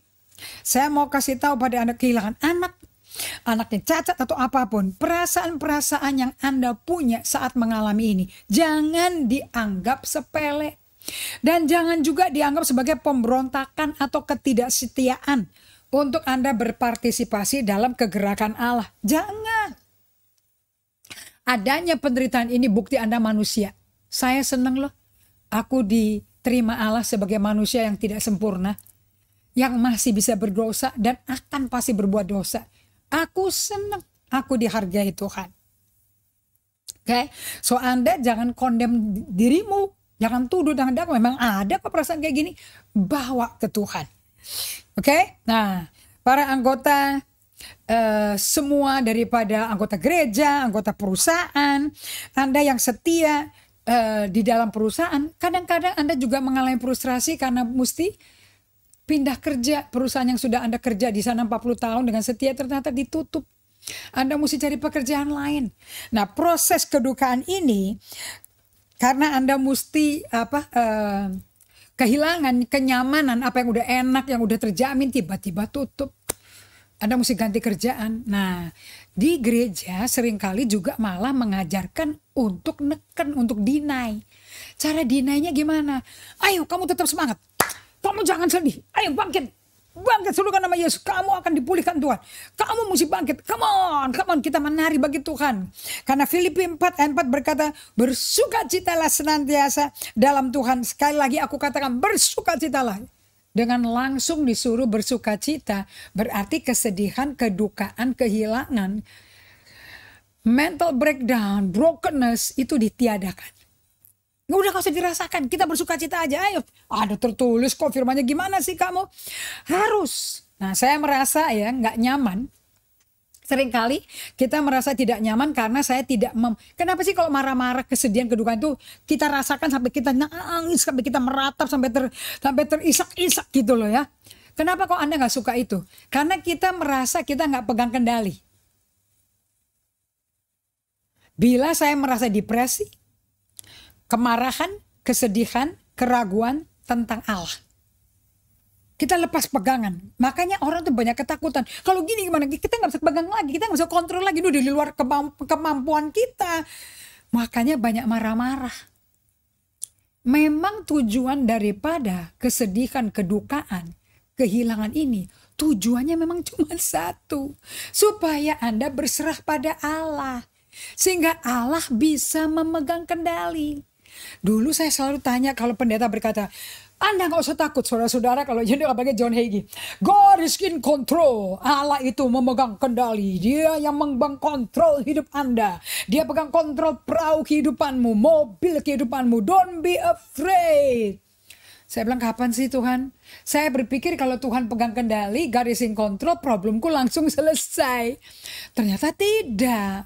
Saya mau kasih tahu pada Anda, kehilangan anaknya cacat atau apapun, perasaan-perasaan yang Anda punya saat mengalami ini jangan dianggap sepele. Dan jangan juga dianggap sebagai pemberontakan atau ketidaksetiaan untuk Anda berpartisipasi dalam kegerakan Allah. Jangan. Adanya penderitaan ini bukti Anda manusia. Saya senang loh. Aku diterima Allah sebagai manusia yang tidak sempurna, yang masih bisa berdosa dan akan pasti berbuat dosa. Aku senang. Aku dihargai Tuhan. Oke? So Anda jangan condemn dirimu. Jangan tuduh dan dakwah, memang ada kok perasaan kayak gini, bawa ke Tuhan. Oke? Nah, para anggota semua daripada anggota gereja, anggota perusahaan, Anda yang setia di dalam perusahaan, kadang-kadang Anda juga mengalami frustrasi karena mesti pindah kerja. Perusahaan yang sudah Anda kerja di sana 40 tahun dengan setia ternyata ditutup. Anda mesti cari pekerjaan lain. Nah, proses kedukaan ini karena Anda mesti kehilangan kenyamanan, apa yang udah enak, yang udah terjamin tiba-tiba tutup. Anda mesti ganti kerjaan. Nah, di gereja seringkali juga malah mengajarkan untuk neken, untuk deny. Cara deny-nya gimana? Ayo kamu tetap semangat. Kamu jangan sedih. Ayo bangkit. Bangkit seluruhkan nama Yesus. Kamu akan dipulihkan Tuhan. Kamu mesti bangkit. Come on. Kita menari bagi Tuhan. Karena Filipi 4 ayat 4 berkata, bersukacitalah senantiasa dalam Tuhan. Sekali lagi aku katakan, bersukacitalah. Dengan langsung disuruh bersukacita, berarti kesedihan, kedukaan, kehilangan, mental breakdown, brokenness itu ditiadakan. Udah gak usah dirasakan, kita bersukacita aja, ayo. Ada tertulis kok firmannya, gimana sih kamu? Harus. Nah, saya merasa ya gak nyaman. Seringkali kita merasa tidak nyaman karena saya tidak kenapa sih kalau marah-marah, kesedihan, kedukaan itu kita rasakan sampai kita nangis, sampai kita meratap, sampai terisak-isak gitu loh ya. Kenapa kok Anda gak suka itu? Karena kita merasa kita gak pegang kendali. Bila saya merasa depresi, kemarahan, kesedihan, keraguan tentang Allah, kita lepas pegangan. Makanya orang tuh banyak ketakutan. Kalau gini gimana? Kita gak bisa pegang lagi. Kita gak bisa kontrol lagi. Udah di luar kemampuan kita. Makanya banyak marah-marah. Memang tujuan daripada kesedihan, kedukaan, kehilangan ini. Tujuannya memang cuma satu, supaya Anda berserah pada Allah, sehingga Allah bisa memegang kendali. Dulu saya selalu tanya kalau pendeta berkata, Anda nggak usah takut saudara-saudara, kalau jadi apalagi John Hagee, God is in control. Allah itu memegang kendali, Dia yang memegang kontrol hidup Anda. Dia pegang kontrol perahu kehidupanmu, mobil kehidupanmu. Don't be afraid. Saya bilang, kapan sih Tuhan? Saya berpikir kalau Tuhan pegang kendali, God is in control, problemku langsung selesai. Ternyata tidak.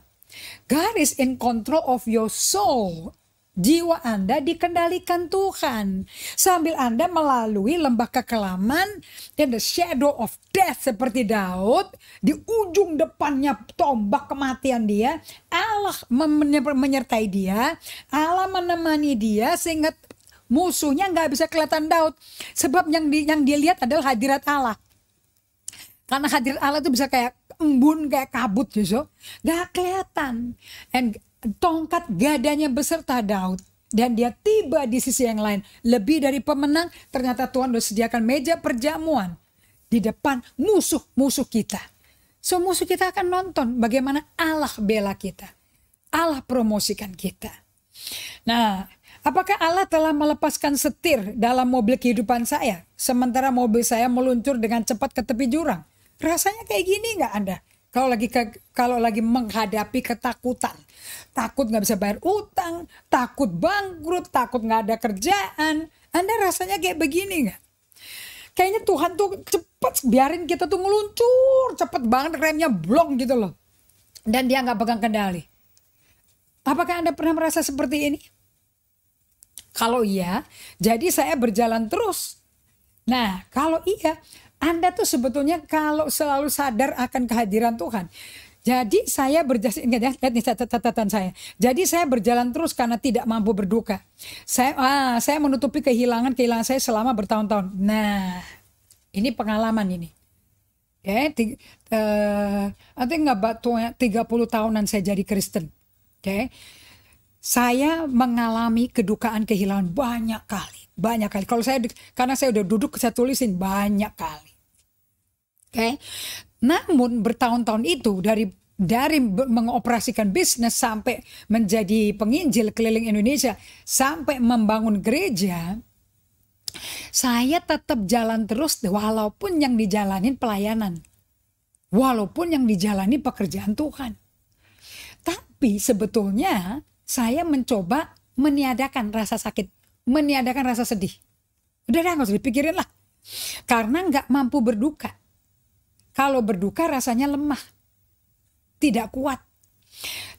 God is in control of your soul. Jiwa Anda dikendalikan Tuhan. Sambil Anda melalui lembah kekelaman, in the shadow of death seperti Daud, di ujung depannya tombak kematian dia, Allah menyertai dia, Allah menemani dia sehingga musuhnya nggak bisa kelihatan Daud. Sebab yang dia lihat adalah hadirat Allah. Karena hadirat Allah itu bisa kayak embun, kayak kabut gitu. Nggak kelihatan. Dan tongkat gadanya beserta Daud. Dan dia tiba di sisi yang lain. Lebih dari pemenang, ternyata Tuhan sudah sediakan meja perjamuan di depan musuh-musuh kita. So musuh kita akan nonton bagaimana Allah bela kita. Allah promosikan kita. Nah, apakah Allah telah melepaskan setir dalam mobil kehidupan saya, sementara mobil saya meluncur dengan cepat ke tepi jurang? Rasanya kayak gini nggak Anda? Kalau lagi menghadapi ketakutan, takut nggak bisa bayar utang, takut bangkrut, takut nggak ada kerjaan, Anda rasanya kayak begini nggak? Kayaknya Tuhan tuh cepet biarin kita tuh ngeluncur, cepet banget remnya blong gitu loh, dan Dia nggak pegang kendali. Apakah Anda pernah merasa seperti ini? Kalau iya, jadi saya berjalan terus. Nah, kalau iya, Anda tuh sebetulnya kalau selalu sadar akan kehadiran Tuhan. Jadi saya lihat nih catatan saya. Jadi saya berjalan terus karena tidak mampu berduka. Saya menutupi kehilangan saya selama bertahun-tahun. Nah, ini pengalaman ini. Oke, nanti nggak 30 tahunan saya jadi Kristen. Oke. Saya mengalami kedukaan kehilangan banyak kali. Karena saya udah duduk, saya tulisin banyak kali. Oke. Namun bertahun-tahun itu dari mengoperasikan bisnis sampai menjadi penginjil keliling Indonesia sampai membangun gereja, saya tetap jalan terus walaupun yang dijalanin pelayanan. Walaupun yang dijalani pekerjaan Tuhan. Tapi sebetulnya saya mencoba meniadakan rasa sakit, meniadakan rasa sedih. Udah nggak usah dipikirin lah. Karena nggak mampu berduka. Kalau berduka rasanya lemah, tidak kuat.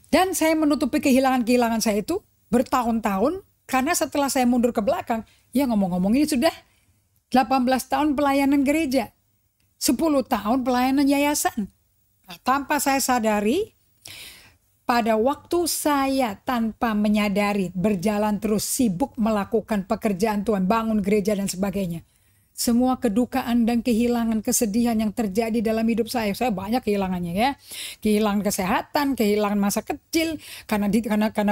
Dan saya menutupi kehilangan-kehilangan saya itu bertahun-tahun. Karena setelah saya mundur ke belakang, ya ngomong-ngomong ini sudah 18 tahun pelayanan gereja. 10 tahun pelayanan yayasan. Nah, tanpa saya sadari, pada waktu saya tanpa menyadari berjalan terus sibuk melakukan pekerjaan Tuhan, bangun gereja dan sebagainya. Semua kedukaan dan kehilangan, kesedihan yang terjadi dalam hidup saya banyak kehilangannya ya. Kehilangan kesehatan, kehilangan masa kecil, karena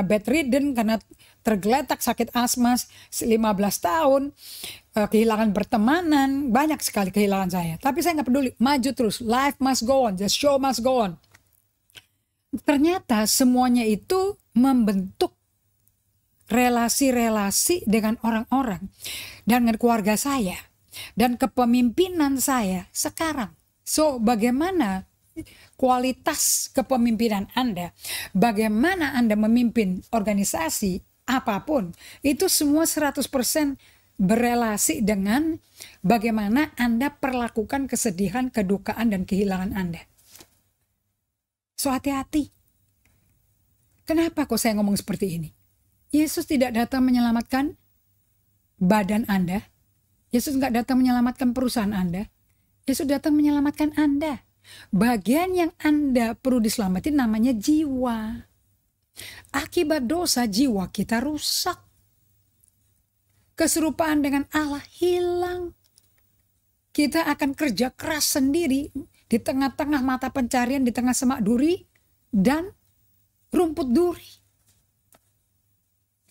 bedridden, karena tergeletak sakit asma 15 tahun, kehilangan pertemanan, banyak sekali kehilangan saya. Tapi saya nggak peduli, maju terus, life must go on, the show must go on. Ternyata semuanya itu membentuk relasi-relasi dengan orang-orang, dengan keluarga saya, dan kepemimpinan saya sekarang. So, bagaimana kualitas kepemimpinan Anda? Bagaimana Anda memimpin organisasi apapun? Itu semua 100% berelasi dengan bagaimana Anda perlakukan kesedihan, kedukaan, dan kehilangan Anda. So, hati-hati. Kenapa kok saya ngomong seperti ini? Yesus tidak datang menyelamatkan badan Anda. Yesus nggak datang menyelamatkan perusahaan Anda. Yesus datang menyelamatkan Anda. Bagian yang Anda perlu diselamatin namanya jiwa. Akibat dosa jiwa kita rusak. Keserupaan dengan Allah hilang. Kita akan kerja keras sendiri di tengah-tengah mata pencarian, di tengah semak duri dan rumput duri.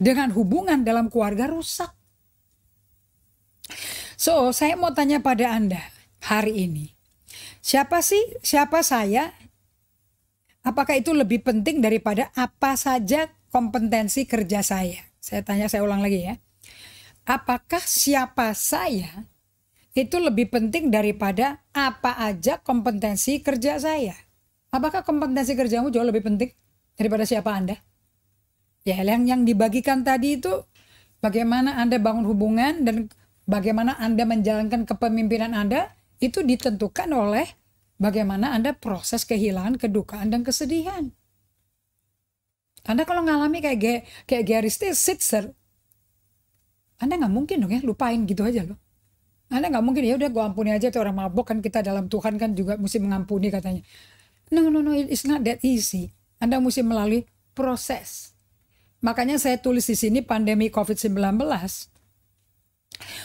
Dengan hubungan dalam keluarga rusak. So, saya mau tanya pada Anda hari ini. Siapa saya? Apakah itu lebih penting daripada apa saja kompetensi kerja saya? Saya ulang lagi ya. Apakah siapa saya itu lebih penting daripada apa aja kompetensi kerja saya? Apakah kompetensi kerjamu jauh lebih penting daripada siapa Anda? Ya, yang dibagikan tadi itu bagaimana Anda bangun hubungan dan bagaimana Anda menjalankan kepemimpinan Anda itu ditentukan oleh bagaimana Anda proses kehilangan, kedukaan, dan kesedihan. Anda kalau ngalami kayak Gary Sitzer, Anda nggak mungkin dong ya lupain gitu aja loh. Anda nggak mungkin ya udah gue ampuni aja tuh orang mabok, kan kita dalam Tuhan kan juga mesti mengampuni katanya. No, it's not that easy. Anda mesti melalui proses. Makanya saya tulis di sini pandemi COVID-19.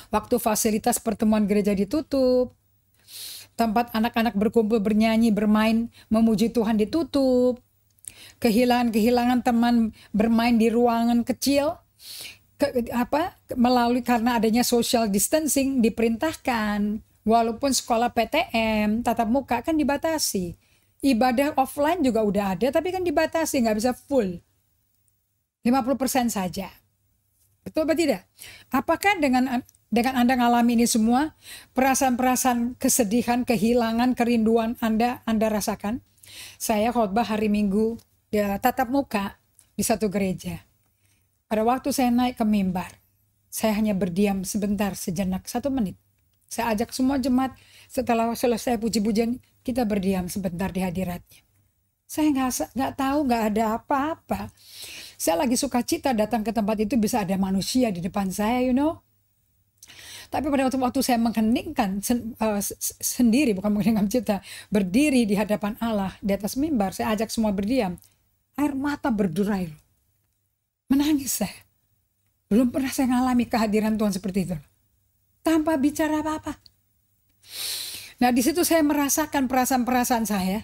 Waktu fasilitas pertemuan gereja ditutup, tempat anak-anak berkumpul, bernyanyi, bermain, memuji Tuhan ditutup, kehilangan teman bermain di ruangan kecil, melalui karena adanya social distancing diperintahkan, walaupun sekolah PTM tatap muka kan dibatasi, ibadah offline juga udah ada tapi kan dibatasi, nggak bisa full, 50% saja. Betul atau tidak? Apakah dengan Anda ngalami ini semua, perasaan-perasaan kesedihan, kehilangan, kerinduan Anda rasakan? Saya khotbah hari Minggu ya, tatap muka di satu gereja. Pada waktu saya naik ke mimbar, saya hanya berdiam sebentar, sejenak, 1 menit. Saya ajak semua jemaat, setelah selesai puji-pujian, kita berdiam sebentar di hadiratnya. Saya nggak tahu, nggak ada apa-apa. Saya lagi sukacita datang ke tempat itu, bisa ada manusia di depan saya, Tapi pada waktu saya mengheningkan sendiri, bukan mengheningkan cita, berdiri di hadapan Allah, di atas mimbar, saya ajak semua berdiam. Air mata berderai. Menangis saya. Belum pernah saya ngalami kehadiran Tuhan seperti itu. Tanpa bicara apa-apa. Nah, di situ saya merasakan perasaan-perasaan saya.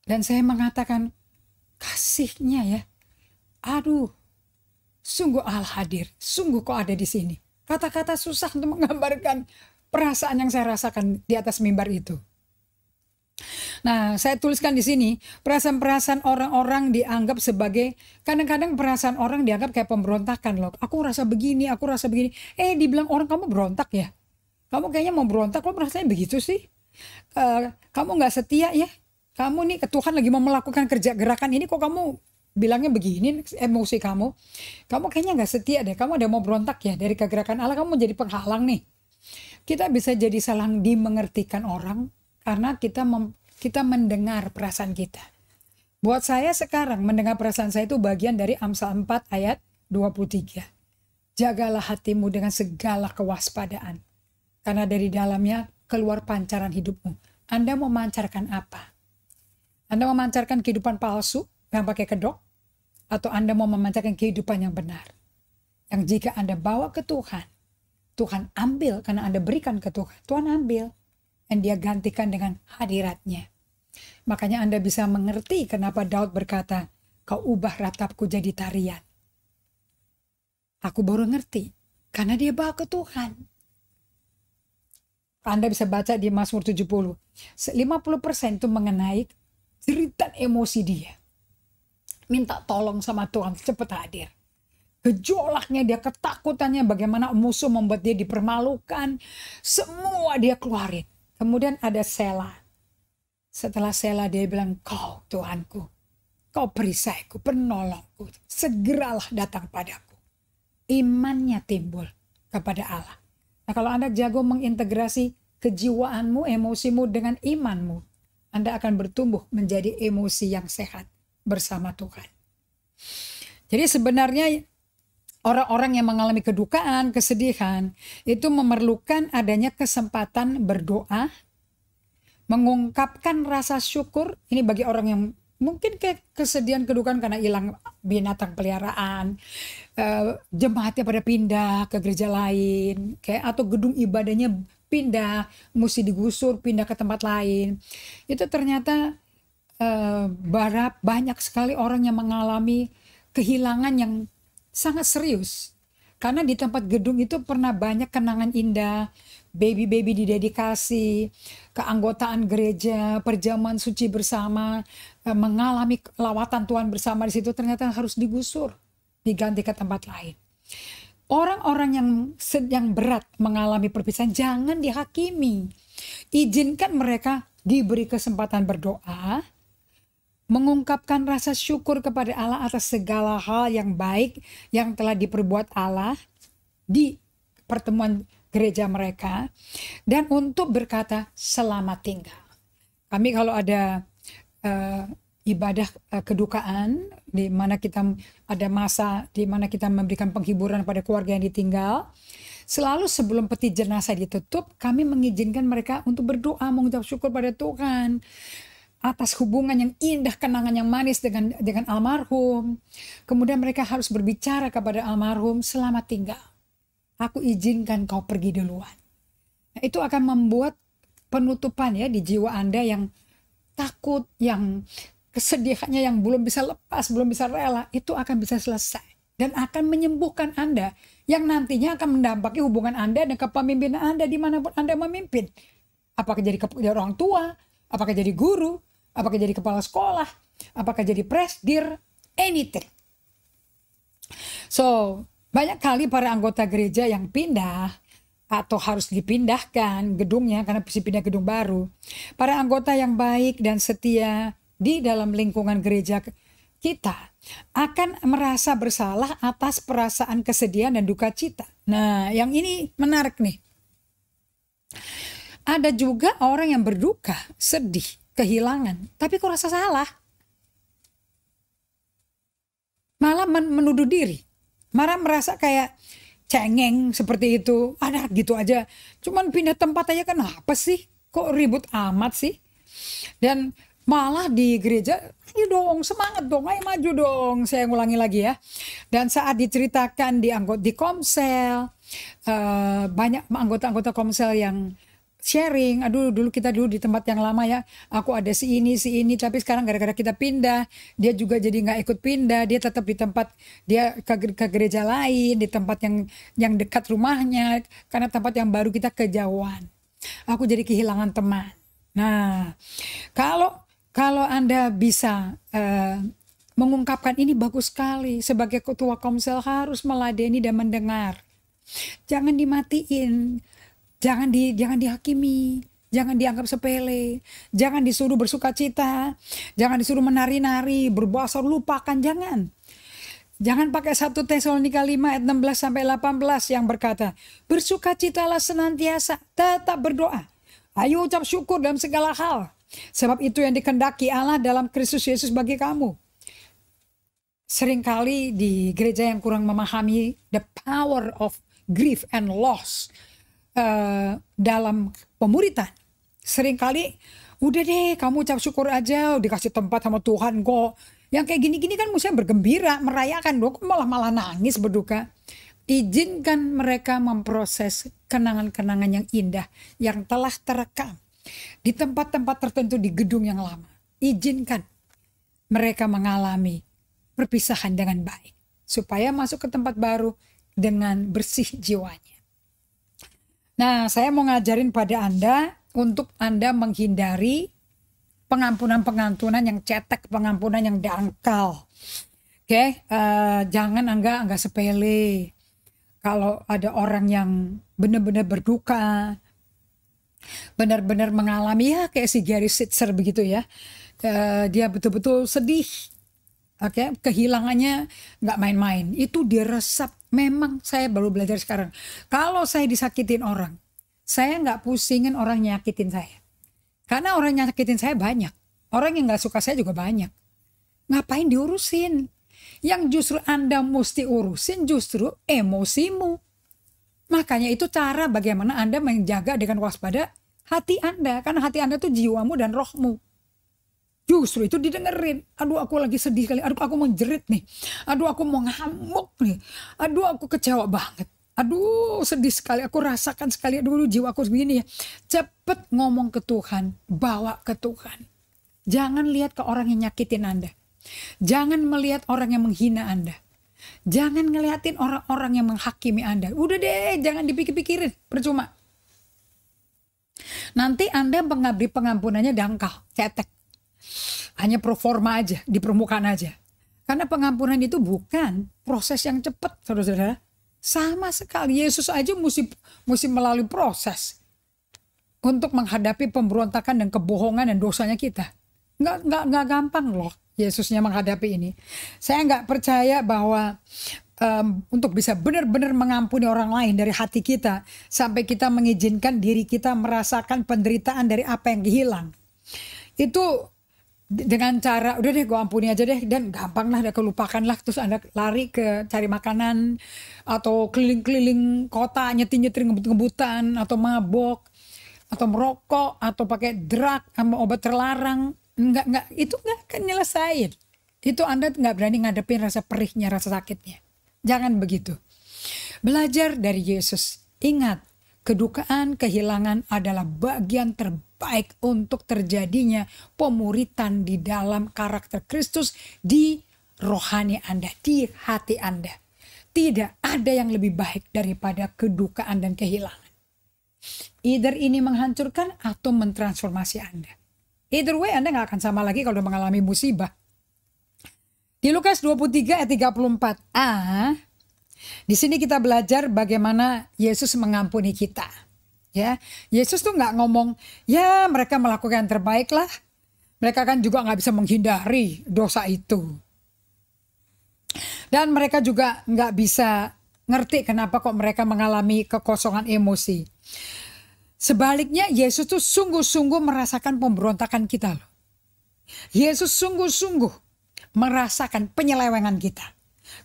Dan saya mengatakan, kasihnya ya. Aduh, sungguh Allah hadir. Sungguh kok ada di sini. Kata-kata susah untuk menggambarkan perasaan yang saya rasakan di atas mimbar itu. Nah, saya tuliskan di sini, perasaan-perasaan orang-orang dianggap sebagai, kadang-kadang perasaan orang dianggap kayak pemberontakan loh. Aku rasa begini. Dibilang orang, kamu berontak ya? Kamu kayaknya mau berontak, kok rasanya begitu sih? Kamu gak setia ya? Kamu nih, Tuhan lagi mau melakukan kerja gerakan ini, kok kamu bilangnya begini, emosi kamu. Kamu kayaknya gak setia deh, kamu ada mau berontak ya dari kegerakan Allah, kamu jadi penghalang nih. Kita bisa jadi salah dimengertikan orang, karena kita mendengar perasaan kita. Buat saya sekarang, mendengar perasaan saya itu bagian dari Amsal 4 ayat 23. Jagalah hatimu dengan segala kewaspadaan, karena dari dalamnya keluar pancaran hidupmu. Anda mau memancarkan apa? Anda mau memancarkan kehidupan palsu yang pakai kedok? Atau Anda mau memancarkan kehidupan yang benar? Yang jika Anda bawa ke Tuhan, Tuhan ambil karena Anda berikan ke Tuhan. Tuhan ambil. Dan dia gantikan dengan hadiratnya. Makanya Anda bisa mengerti kenapa Daud berkata, kau ubah ratapku jadi tarian. Aku baru ngerti. Karena dia bawa ke Tuhan. Anda bisa baca di Mazmur 70. 50% itu mengenai jeritan emosi dia. Minta tolong sama Tuhan, cepat hadir. Gejolaknya dia, ketakutannya, bagaimana musuh membuat dia dipermalukan. Semua dia keluarin. Kemudian ada Selah. Setelah Selah dia bilang, kau Tuhanku, kau perisaiku, penolongku, segeralah datang padaku. Imannya timbul kepada Allah. Nah, kalau Anda jago mengintegrasi kejiwaanmu, emosimu dengan imanmu, Anda akan bertumbuh menjadi emosi yang sehat bersama Tuhan. Jadi sebenarnya orang-orang yang mengalami kedukaan, kesedihan, itu memerlukan adanya kesempatan berdoa, mengungkapkan rasa syukur. Ini bagi orang yang mungkin kesedihan, kedukaan karena hilang binatang peliharaan, jemaatnya pada pindah ke gereja lain, atau gedung ibadahnya pindah, mesti digusur, pindah ke tempat lain. Itu ternyata banyak sekali orang yang mengalami kehilangan yang sangat serius. Karena di tempat gedung itu pernah banyak kenangan indah, baby-baby didedikasi, keanggotaan gereja, perjamuan suci bersama, mengalami lawatan Tuhan bersama di situ, ternyata harus digusur, diganti ke tempat lain. Orang-orang yang berat mengalami perpisahan jangan dihakimi. Izinkan mereka diberi kesempatan berdoa, mengungkapkan rasa syukur kepada Allah atas segala hal yang baik yang telah diperbuat Allah di pertemuan gereja mereka, dan untuk berkata selamat tinggal. Kami kalau ada ibadah kedukaan di mana kita ada masa di mana kita memberikan penghiburan pada keluarga yang ditinggal, selalu sebelum peti jenazah ditutup, kami mengizinkan mereka untuk berdoa, mengucap syukur pada Tuhan atas hubungan yang indah, kenangan yang manis dengan almarhum. Kemudian mereka harus berbicara kepada almarhum, selamat tinggal, aku izinkan kau pergi duluan. Nah, itu akan membuat penutupan ya di jiwa Anda yang takut, yang kesedihannya yang belum bisa lepas, belum bisa rela, itu akan bisa selesai dan akan menyembuhkan Anda yang nantinya akan mendampaki hubungan Anda dan kepemimpinan Anda dimanapun Anda memimpin. Apakah jadi orang tua, apakah jadi guru, apakah jadi kepala sekolah, apakah jadi presdir, anything. So, banyak kali para anggota gereja yang pindah atau harus dipindahkan gedungnya karena pindah gedung baru. Para anggota yang baik dan setia di dalam lingkungan gereja kita akan merasa bersalah atas perasaan kesedihan dan duka cita. Nah, yang ini menarik nih. Ada juga orang yang berduka, sedih, kehilangan, tapi kok rasa salah. Malah menuduh diri. Malah merasa kayak cengeng seperti itu. Ada gitu aja. Cuman pindah tempat aja kenapa sih? Kok ribut amat sih? Dan malah di gereja, ayo dong, semangat dong, ayo maju dong. Saya ngulangi lagi ya. Dan saat diceritakan di Komsel, banyak anggota-anggota Komsel yang sharing, aduh dulu kita di tempat yang lama ya, aku ada si ini, tapi sekarang gara-gara kita pindah, dia juga jadi nggak ikut pindah, dia tetap di tempat, dia ke gereja lain, di tempat yang dekat rumahnya, karena tempat yang baru kita kejauhan. Aku jadi kehilangan teman. Nah, kalau Anda bisa mengungkapkan ini bagus sekali. Sebagai ketua Komsel harus meladeni dan mendengar. Jangan dimatiin, jangan dihakimi, jangan dianggap sepele, jangan disuruh bersukacita, jangan disuruh menari-nari, berbahasa lupakan, jangan. Jangan pakai 1 Tesalonika 5 ayat 16 sampai 18 yang berkata, bersukacitalah senantiasa, tetap berdoa. Ayo ucap syukur dalam segala hal. Sebab itu yang dikehendaki Allah dalam Kristus Yesus bagi kamu. Seringkali di gereja yang kurang memahami the power of grief and loss dalam pemuritan. Seringkali udah deh kamu ucap syukur aja, dikasih tempat sama Tuhan kok. Yang kayak gini-gini kan mestinya bergembira, merayakan dong, malah nangis berduka. Izinkan mereka memproses kenangan-kenangan yang indah yang telah terekam di tempat-tempat tertentu di gedung yang lama. Izinkan mereka mengalami perpisahan dengan baik, supaya masuk ke tempat baru dengan bersih jiwanya. Nah, saya mau ngajarin pada Anda untuk Anda menghindari pengampunan-pengampunan yang cetek, pengampunan yang dangkal. Oke, jangan anggap sepele. Kalau ada orang yang benar-benar berduka, benar-benar mengalami ya kayak si Gary Sitzer begitu ya, dia betul-betul sedih, oke, kehilangannya nggak main-main, itu diresap. Memang saya baru belajar sekarang, kalau saya disakitin orang, saya nggak pusingin orang nyakitin saya, karena orang nyakitin saya banyak, orang yang nggak suka saya juga banyak. Ngapain diurusin? Yang justru Anda mesti urusin justru emosimu. Makanya itu cara bagaimana Anda menjaga dengan waspada hati Anda. Karena hati Anda itu jiwamu dan rohmu. Justru itu didengerin. Aduh aku lagi sedih kali. Aduh aku mau jerit nih. Aduh aku mau ngamuk nih. Aduh aku kecewa banget. Aduh sedih sekali. Aku rasakan sekali. Aduh jiwa aku begini ya. Cepet ngomong ke Tuhan. Bawa ke Tuhan. Jangan lihat ke orang yang nyakitin Anda. Jangan melihat orang yang menghina Anda. Jangan ngeliatin orang-orang yang menghakimi Anda. Udah deh, jangan dipikir-pikirin, percuma. Nanti Anda mengabdi pengampunannya dangkal, cetek. Hanya pro forma aja, di permukaan aja. Karena pengampunan itu bukan proses yang cepat, saudara-saudara. Sama sekali, Yesus aja mesti melalui proses untuk menghadapi pemberontakan dan kebohongan dan dosanya kita. Nggak gampang loh Yesusnya menghadapi ini. Saya nggak percaya bahwa untuk bisa benar-benar mengampuni orang lain dari hati kita sampai kita mengizinkan diri kita merasakan penderitaan dari apa yang hilang. Itu dengan cara udah deh gue ampuni aja deh dan gampang lah, kelupakan lah, terus Anda lari ke cari makanan atau keliling-keliling kota nyetir-nyetir ngebut-ngebutan atau mabok atau merokok atau pakai drug sama obat terlarang. Enggak, itu enggak akan nyelesain. Itu Anda nggak berani ngadepin rasa perihnya, rasa sakitnya. Jangan begitu. Belajar dari Yesus. Ingat, kedukaan, kehilangan adalah bagian terbaik untuk terjadinya pemuritan di dalam karakter Kristus di rohani Anda, di hati Anda. Tidak ada yang lebih baik daripada kedukaan dan kehilangan. Either ini menghancurkan atau mentransformasi Anda. Either way Anda gak akan sama lagi kalau mengalami musibah. Di Lukas 23 ayat 34a, di sini kita belajar bagaimana Yesus mengampuni kita. Ya, Yesus tuh nggak ngomong, ya mereka melakukan yang terbaik lah. Mereka kan juga nggak bisa menghindari dosa itu. Dan mereka juga nggak bisa ngerti kenapa kok mereka mengalami kekosongan emosi. Sebaliknya Yesus tuh sungguh-sungguh merasakan pemberontakan kita loh. Yesus sungguh-sungguh merasakan penyelewengan kita.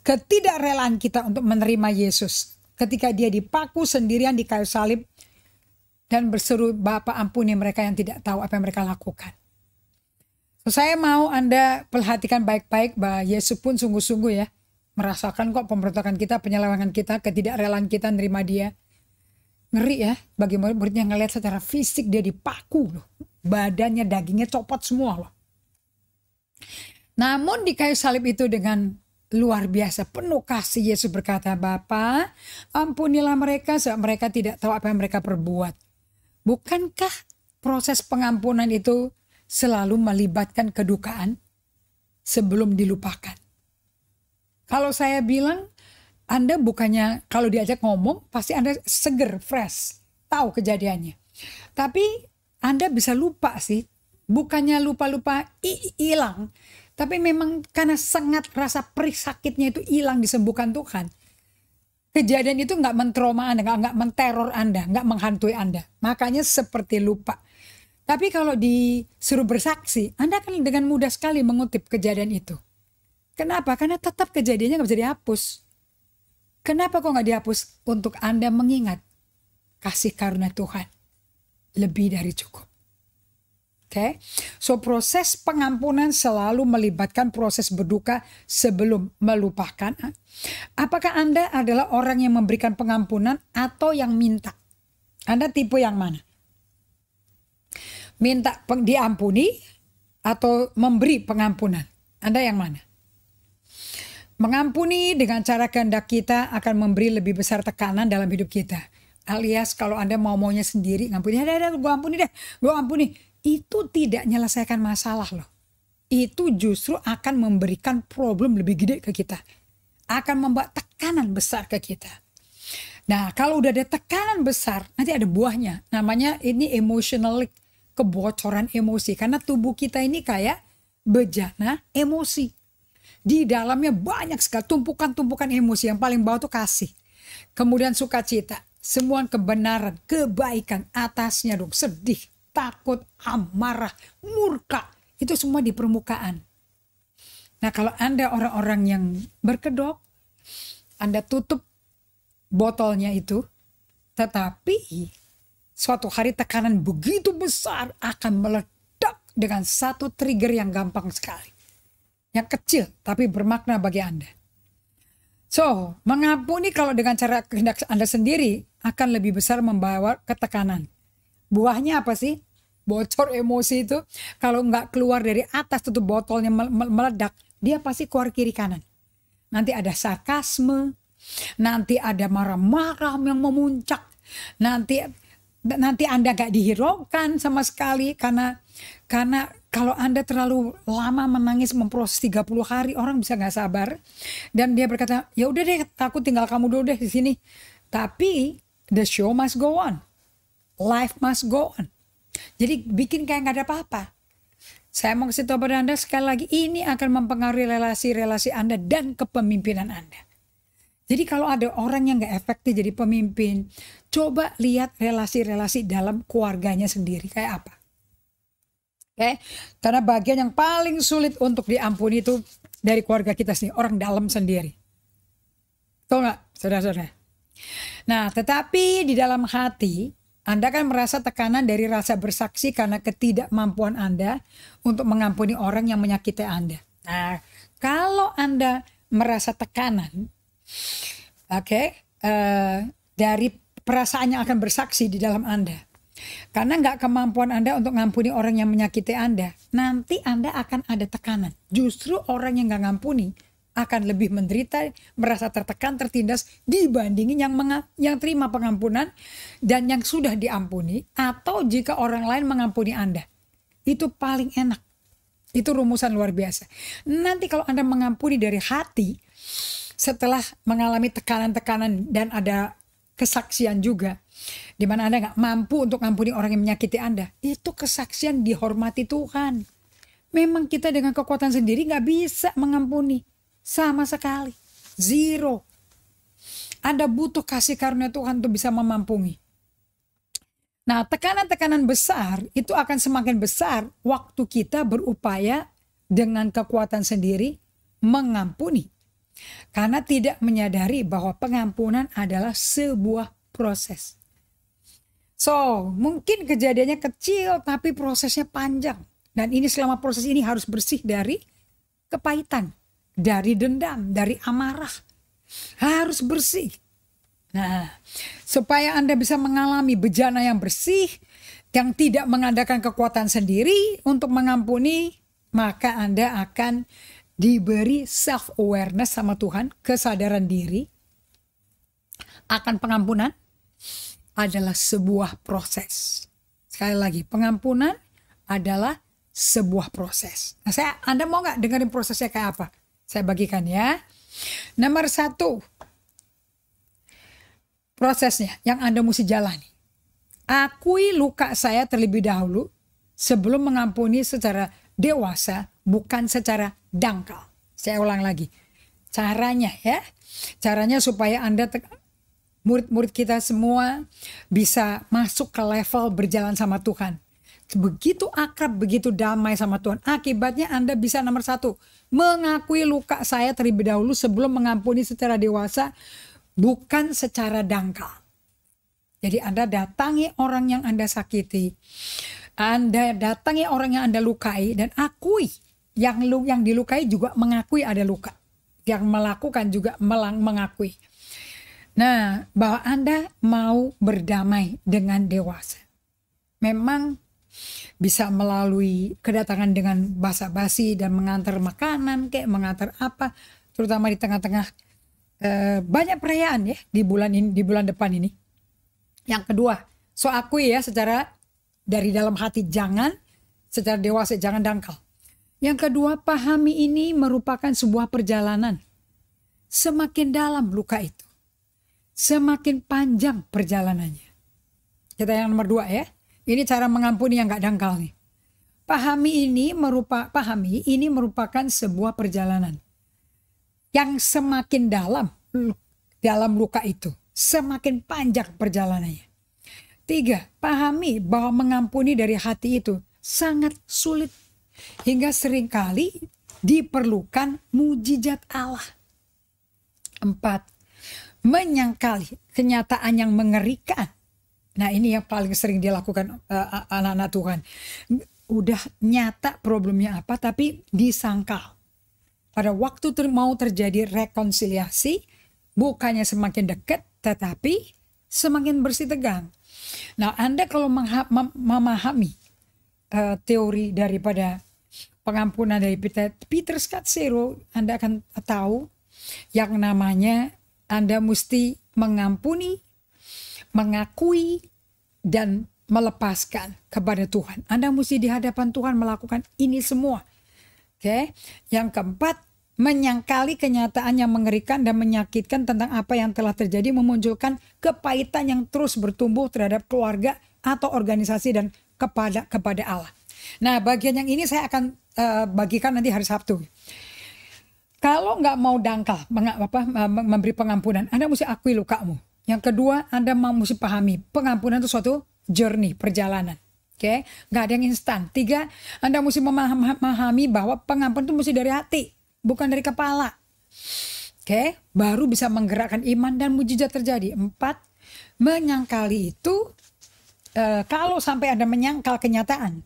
Ketidakrelaan kita untuk menerima Yesus. Ketika dia dipaku sendirian di kayu salib. Dan berseru, Bapa ampuni mereka yang tidak tahu apa yang mereka lakukan. So, saya mau Anda perhatikan baik-baik bahwa Yesus pun sungguh-sungguh ya. Merasakan kok pemberontakan kita, penyelewengan kita, ketidakrelaan kita menerima dia. Ngeri ya, bagi murid-muridnya ngelihat secara fisik dia dipaku loh. Badannya, dagingnya copot semua loh. Namun di kayu salib itu dengan luar biasa penuh kasih Yesus berkata, Bapa ampunilah mereka sebab mereka tidak tahu apa yang mereka perbuat. Bukankah proses pengampunan itu selalu melibatkan kedukaan sebelum dilupakan? Kalau saya bilang, Anda bukannya kalau diajak ngomong pasti Anda seger, fresh, tahu kejadiannya. Tapi Anda bisa lupa sih, bukannya lupa-lupa hilang. Tapi memang karena sangat rasa perih sakitnya itu hilang, disembuhkan Tuhan. Kejadian itu nggak mentrauma Anda, nggak menteror Anda, nggak menghantui Anda. Makanya seperti lupa. Tapi kalau disuruh bersaksi, Anda akan dengan mudah sekali mengutip kejadian itu. Kenapa? Karena tetap kejadiannya nggak bisa dihapus. Kenapa kok nggak dihapus? Untuk Anda mengingat kasih karunia Tuhan lebih dari cukup. Oke, so proses pengampunan selalu melibatkan proses berduka sebelum melupakan. Apakah Anda adalah orang yang memberikan pengampunan atau yang minta? Anda tipe yang mana? Minta diampuni atau memberi pengampunan? Anda yang mana? Mengampuni dengan cara kehendak kita akan memberi lebih besar tekanan dalam hidup kita. Alias kalau Anda mau-maunya sendiri, ngampuni, gue ampuni deh, gue ampuni. Itu tidak menyelesaikan masalah loh. Itu justru akan memberikan problem lebih gede ke kita. Akan membuat tekanan besar ke kita. Nah kalau udah ada tekanan besar, nanti ada buahnya. Namanya ini emotional leak, kebocoran emosi. Karena tubuh kita ini kayak bejana emosi. Di dalamnya banyak sekali tumpukan-tumpukan emosi. Yang paling bawah tuh kasih. Kemudian sukacita. Semua kebenaran, kebaikan, atasnya dong sedih. Takut, amarah, murka, itu semua di permukaan. Nah kalau Anda orang-orang yang berkedok, Anda tutup botolnya itu, tetapi suatu hari tekanan begitu besar akan meledak dengan satu trigger yang gampang sekali. Yang kecil tapi bermakna bagi Anda. So, mengampuni kalau dengan cara kehendak Anda sendiri akan lebih besar membawa ketekanan. Buahnya apa sih? Bocor emosi itu. Kalau nggak keluar dari atas tutup botolnya meledak, dia pasti keluar kiri kanan. nanti ada sarkasme, nanti ada marah-marah yang memuncak, nanti Anda gak dihiraukan sama sekali karena kalau Anda terlalu lama menangis memproses 30 hari, orang bisa gak sabar dan dia berkata, ya udah deh, aku tinggal kamu dulu deh di sini. Tapi the show must go on, life must go on. Jadi bikin kayak gak ada apa-apa. Saya mau kasih tahu pada Anda sekali lagi, ini akan mempengaruhi relasi-relasi Anda dan kepemimpinan Anda. Jadi kalau ada orang yang gak efektif jadi pemimpin, coba lihat relasi-relasi dalam keluarganya sendiri kayak apa. Oke? Karena bagian yang paling sulit untuk diampuni itu dari keluarga kita sendiri, orang dalam sendiri. Tahu gak, saudara-saudara? Nah, tetapi di dalam hati, Anda kan merasa tekanan dari rasa bersaksi karena ketidakmampuan Anda untuk mengampuni orang yang menyakiti Anda. Nah, kalau Anda merasa tekanan, dari perasaan yang akan bersaksi di dalam Anda, karena nggak kemampuan Anda untuk mengampuni orang yang menyakiti Anda, nanti Anda akan ada tekanan. Justru orang yang nggak ngampuni akan lebih menderita, merasa tertekan, tertindas dibandingin yang terima pengampunan dan yang sudah diampuni, atau jika orang lain mengampuni Anda. Itu paling enak. Itu rumusan luar biasa. Nanti kalau Anda mengampuni dari hati, setelah mengalami tekanan-tekanan dan ada kesaksian juga, di mana Anda nggak mampu untuk mengampuni orang yang menyakiti Anda, itu kesaksian dihormati Tuhan. Memang kita dengan kekuatan sendiri nggak bisa mengampuni. Sama sekali. Zero. Anda butuh kasih karunia Tuhan untuk bisa memampuni. Nah, tekanan-tekanan besar itu akan semakin besar waktu kita berupaya dengan kekuatan sendiri mengampuni. Karena tidak menyadari bahwa pengampunan adalah sebuah proses. So, mungkin kejadiannya kecil tapi prosesnya panjang. Dan ini selama proses ini harus bersih dari kepahitan, dari dendam, dari amarah. Harus bersih. Nah, supaya Anda bisa mengalami bejana yang bersih, yang tidak mengandalkan kekuatan sendiri untuk mengampuni, maka Anda akan diberi self-awareness sama Tuhan, kesadaran diri akan pengampunan adalah sebuah proses. Sekali lagi, pengampunan adalah sebuah proses. Nah, Anda mau nggak dengerin prosesnya kayak apa? Saya bagikan ya. Nomor 1, prosesnya yang Anda mesti jalani. Akui luka saya terlebih dahulu sebelum mengampuni secara dewasa, bukan secara dangkal. Saya ulang lagi. Caranya ya. Caranya supaya Anda, murid-murid kita semua bisa masuk ke level berjalan sama Tuhan. Begitu akrab, begitu damai sama Tuhan. Akibatnya Anda bisa nomor 1, mengakui luka saya terlebih dahulu sebelum mengampuni secara dewasa, bukan secara dangkal. Jadi Anda datangi orang yang Anda sakiti, Anda datangi orang yang Anda lukai, dan akui yang dilukai juga mengakui ada luka. Yang melakukan juga mengakui. Nah, bahwa Anda mau berdamai dengan dewasa. Memang bisa melalui kedatangan dengan basa-basi dan mengantar makanan, kayak mengantar apa, terutama di tengah-tengah banyak perayaan ya di bulan ini, di bulan depan ini. Yang kedua, so akui ya secara dari dalam hati, jangan secara dewasa, jangan dangkal. Yang kedua, pahami ini merupakan sebuah perjalanan. Semakin dalam luka itu, semakin panjang perjalanannya. Kita yang nomor 2 ya. Ini cara mengampuni yang gak dangkal nih. Pahami ini merupakan sebuah perjalanan. Yang semakin dalam luka itu, semakin panjang perjalanannya. 3, pahami bahwa mengampuni dari hati itu sangat sulit. Hingga seringkali diperlukan mujizat Allah. 4, menyangkali kenyataan yang mengerikan. Nah, ini yang paling sering dilakukan anak-anak Tuhan. Udah nyata problemnya apa, tapi disangkal. Pada waktu mau terjadi rekonsiliasi, bukannya semakin dekat, tetapi semakin bersih tegang. Nah, Anda kalau memahami teori daripada pengampunan dari Peter Scazzero, Anda akan tahu yang namanya Anda mesti mengampuni, mengakui, dan melepaskan kepada Tuhan. Anda mesti di hadapan Tuhan melakukan ini semua. Oke. Yang keempat, menyangkali kenyataan yang mengerikan dan menyakitkan tentang apa yang telah terjadi memunculkan kepahitan yang terus bertumbuh terhadap keluarga atau organisasi dan kepada Allah. Nah, bagian yang ini saya akan bagikan nanti hari Sabtu. Kalau nggak mau dangkal, memberi pengampunan, Anda mesti akui lukamu. Yang kedua, Anda mesti pahami pengampunan itu suatu journey, perjalanan. Oke, nggak ada yang instan. 3, Anda mesti memahami bahwa pengampunan itu mesti dari hati, bukan dari kepala. Oke, baru bisa menggerakkan iman dan mujizat terjadi. 4, menyangkali itu, kalau sampai Anda menyangkal kenyataan,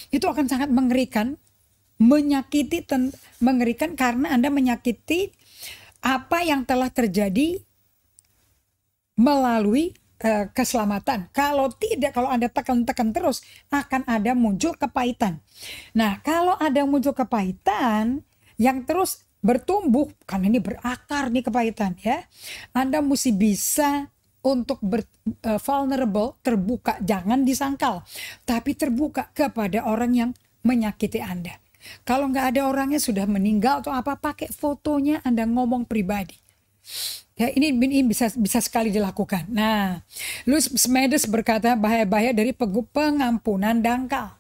itu akan sangat mengerikan, menyakiti, mengerikan karena Anda menyakiti apa yang telah terjadi melalui keselamatan. Kalau tidak, kalau Anda tekan terus, akan ada muncul kepahitan. Nah, kalau ada muncul kepahitan yang terus bertumbuh, karena ini berakar nih kepahitan ya, Anda mesti bisa untuk vulnerable, terbuka, jangan disangkal, tapi terbuka kepada orang yang menyakiti Anda. Kalau nggak ada orangnya sudah meninggal atau apa, pakai fotonya Anda ngomong pribadi. Ya, ini bisa sekali dilakukan. Nah, Louis Smedes berkata bahaya-bahaya dari pengampunan dangkal.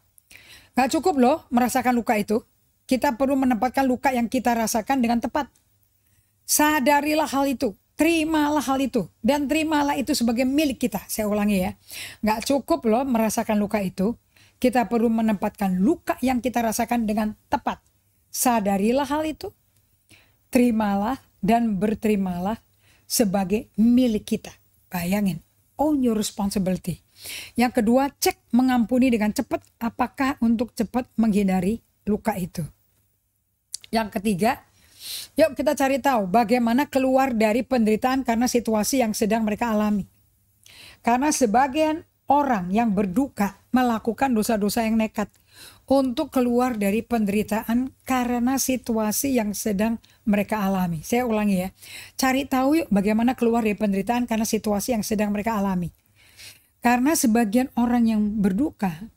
Gak cukup loh merasakan luka itu. Kita perlu menempatkan luka yang kita rasakan dengan tepat. Sadarilah hal itu. Terimalah hal itu. Dan terimalah itu sebagai milik kita. Saya ulangi ya. Gak cukup loh merasakan luka itu. Kita perlu menempatkan luka yang kita rasakan dengan tepat. Sadarilah hal itu. Terimalah dan berterimalah sebagai milik kita. Bayangin, own your responsibility. Yang kedua, cek mengampuni dengan cepat apakah untuk cepat menghindari luka itu. Yang ketiga, yuk kita cari tahu bagaimana keluar dari penderitaan karena situasi yang sedang mereka alami. Karena sebagian orang yang berduka melakukan dosa-dosa yang nekat untuk keluar dari penderitaan karena situasi yang sedang mereka alami. Saya ulangi ya. Cari tahu yuk bagaimana keluar dari penderitaan karena situasi yang sedang mereka alami. Karena sebagian orang yang berduka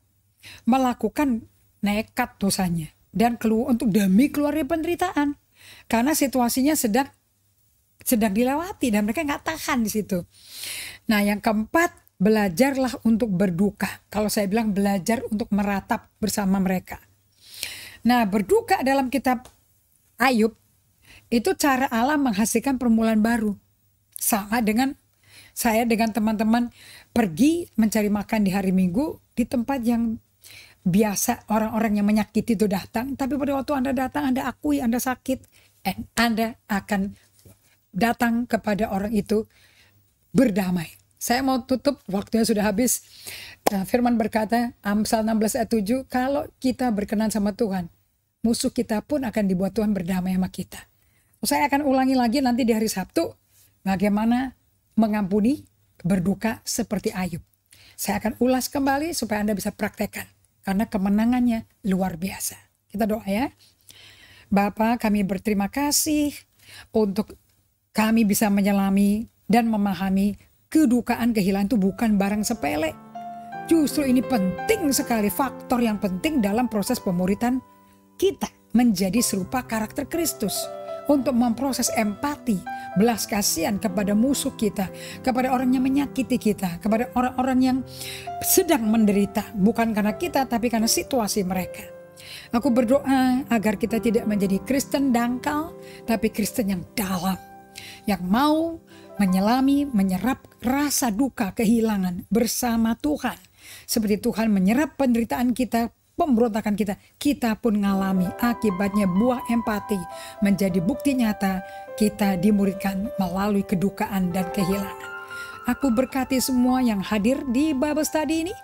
melakukan nekat dosanya dan untuk demi keluar dari penderitaan. Karena situasinya sedang dilewati dan mereka nggak tahan di situ. Nah, yang keempat, belajarlah untuk berduka. Kalau saya bilang belajar untuk meratap bersama mereka. Nah, berduka dalam kitab Ayub itu cara Allah menghasilkan permulaan baru. Sama dengan saya dengan teman-teman pergi mencari makan di hari Minggu di tempat yang biasa orang-orang yang menyakiti itu datang. Tapi pada waktu Anda datang, Anda akui Anda sakit. Dan Anda akan datang kepada orang itu berdamai. Saya mau tutup, waktunya sudah habis. Firman berkata, Amsal 16 ayat 7, kalau kita berkenan sama Tuhan, musuh kita pun akan dibuat Tuhan berdamai sama kita. Saya akan ulangi lagi nanti di hari Sabtu, bagaimana mengampuni, berduka seperti Ayub. Saya akan ulas kembali supaya Anda bisa praktekkan, karena kemenangannya luar biasa. Kita doa ya. Bapa, kami berterima kasih untuk kami bisa menyelami dan memahami kedukaan kehilangan itu bukan barang sepele. Justru ini penting sekali, faktor yang penting dalam proses pemuritan kita menjadi serupa karakter Kristus. Untuk memproses empati, belas kasihan kepada musuh kita, kepada orang yang menyakiti kita, kepada orang-orang yang sedang menderita. Bukan karena kita, tapi karena situasi mereka. Aku berdoa agar kita tidak menjadi Kristen dangkal, tapi Kristen yang dalam. Yang mau menyelami, menyerap rasa duka kehilangan bersama Tuhan. Seperti Tuhan menyerap penderitaan kita, pemberontakan kita, kita pun ngalami akibatnya buah empati menjadi bukti nyata kita dimuridkan melalui kedukaan dan kehilangan. Aku berkati semua yang hadir di Bible Study ini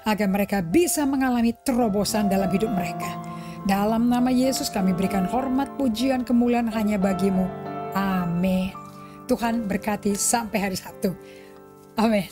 agar mereka bisa mengalami terobosan dalam hidup mereka. Dalam nama Yesus kami berikan hormat, pujian, kemuliaan hanya bagimu. Amin. Tuhan berkati sampai hari Sabtu. Amin.